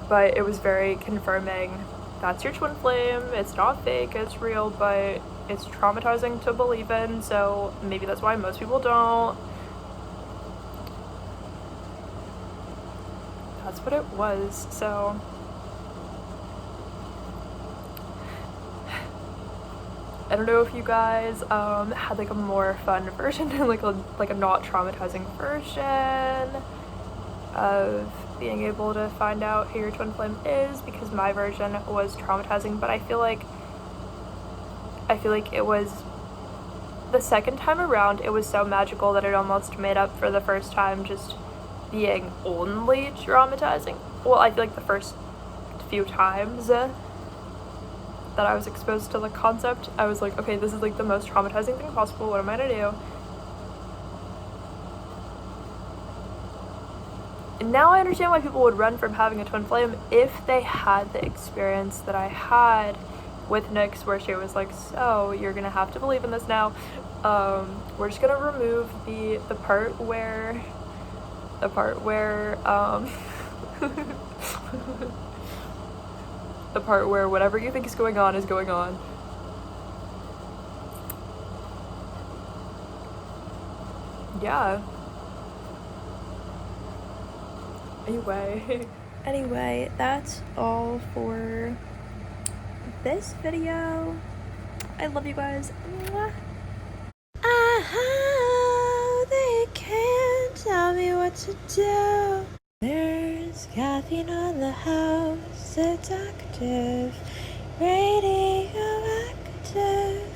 But it was very confirming. That's your twin flame. It's not fake, it's real, but it's traumatizing to believe in, so maybe that's why most people don't. That's what it was, so. I don't know if you guys had like a more fun version, like a not traumatizing version of being able to find out who your twin flame is, because my version was traumatizing, but I feel like it was, the second time around it was so magical that it almost made up for the first time just being only traumatizing. Well, I feel like the first few times that I was exposed to the concept, I was like, okay, this is like the most traumatizing thing possible. What am I gonna do? And now I understand why people would run from having a twin flame if they had the experience that I had with Nyx, where she was like, so you're gonna have to believe in this now. We're just gonna remove the part where the part where whatever you think is going on is going on. Yeah. Anyway, that's all for this video. I love you guys. Mwah. They can't tell me what to do. There's caffeine on the house, seductive, radioactive.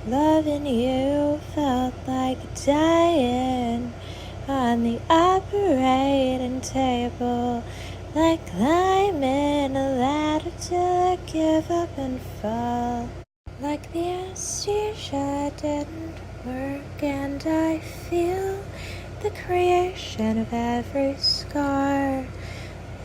Loving you felt like dying on the operating table, like climbing a ladder till I give up and fall. Like the anesthesia didn't work, and I feel the creation of every scar.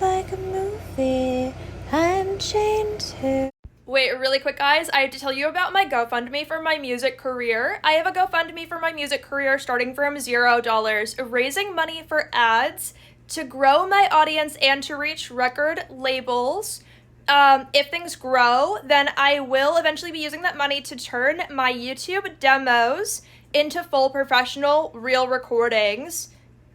Like a movie I'm chained to. Wait, really quick, guys, I have to tell you about my GoFundMe for my music career. I have a GoFundMe for my music career starting from $0, raising money for ads to grow my audience and to reach record labels. If things grow, then I will eventually be using that money to turn my YouTube demos into full professional real recordings,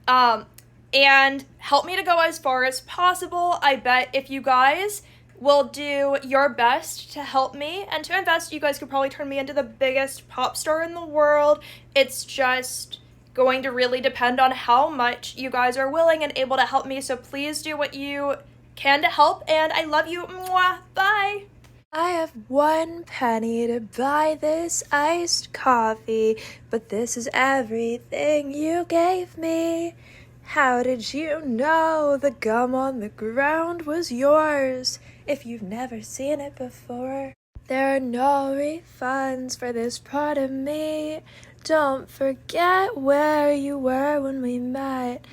and help me to go as far as possible. I bet if you guys will do your best to help me and to invest, you guys could probably turn me into the biggest pop star in the world. It's just going to really depend on how much you guys are willing and able to help me, so please do what you can to help, and I love you. Mwah. Bye. I have 1 penny to buy this iced coffee, but this is everything you gave me. How did you know the gum on the ground was yours if you've never seen it before? There are no refunds for this part of me. Don't forget where you were when we met.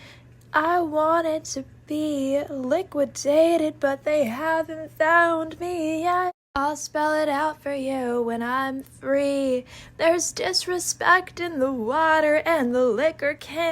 I wanted to be liquidated, but they haven't found me yet. I'll spell it out for you when I'm free. There's disrespect in the water and the liquor can.